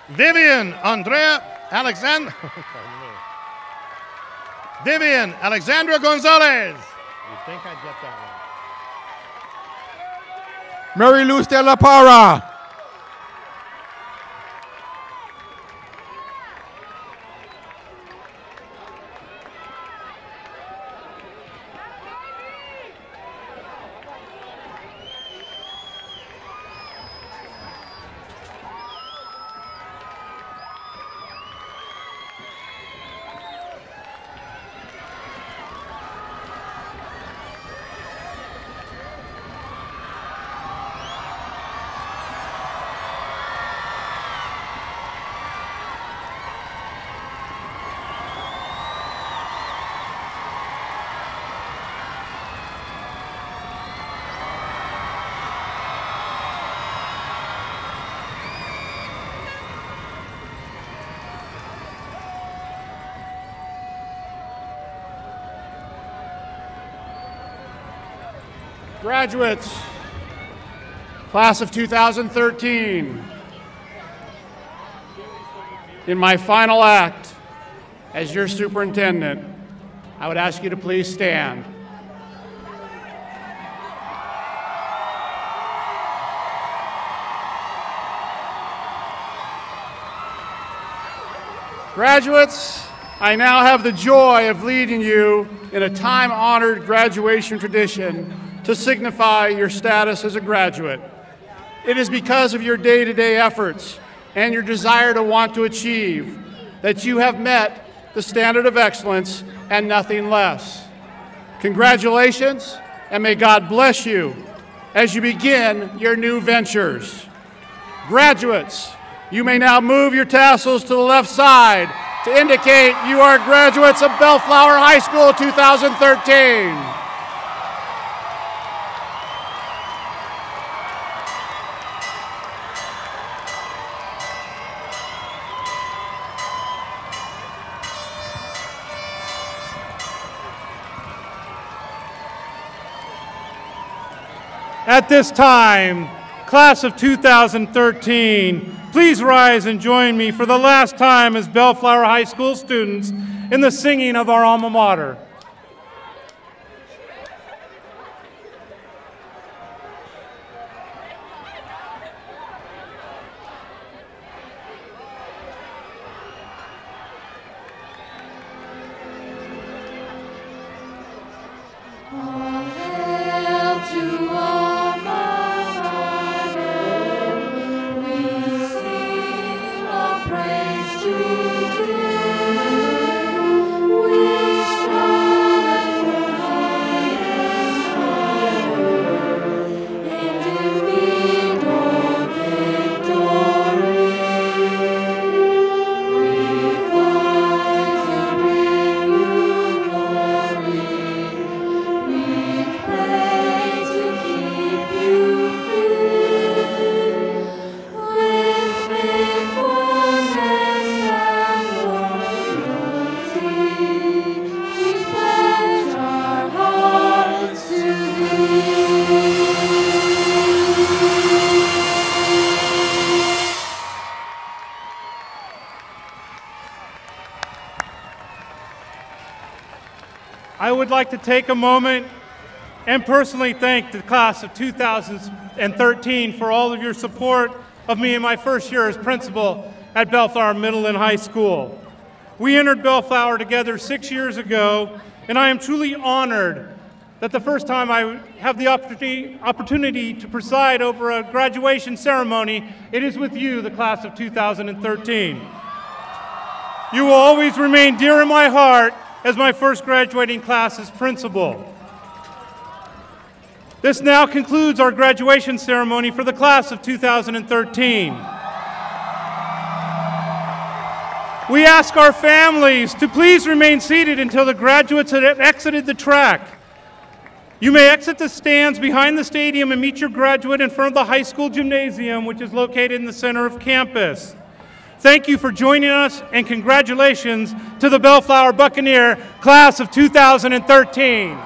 Vivian Andrea Vivian Alexandra Gonzalez. You'd think I'd get that one. Mary Luz de la Parra. Graduates, class of 2013, in my final act as your superintendent, I would ask you to please stand. Graduates, I now have the joy of leading you in a time-honored graduation tradition to signify your status as a graduate. It is because of your day-to-day efforts and your desire to want to achieve that you have met the standard of excellence and nothing less. Congratulations, and may God bless you as you begin your new ventures. Graduates, you may now move your tassels to the left side to indicate you are graduates of Bellflower High School 2013. At this time, class of 2013, please rise and join me for the last time as Bellflower High School students in the singing of our alma mater. I would like to take a moment and personally thank the class of 2013 for all of your support of me in my first year as principal at Bellflower Middle and High School. We entered Bellflower together 6 years ago, and I am truly honored that the first time I have the opportunity to preside over a graduation ceremony, it is with you, the class of 2013. You will always remain dear in my heart as my first graduating class as principal. This now concludes our graduation ceremony for the class of 2013. We ask our families to please remain seated until the graduates have exited the track. You may exit the stands behind the stadium and meet your graduate in front of the high school gymnasium, which is located in the center of campus. Thank you for joining us, and congratulations to the Bellflower Buccaneer class of 2013.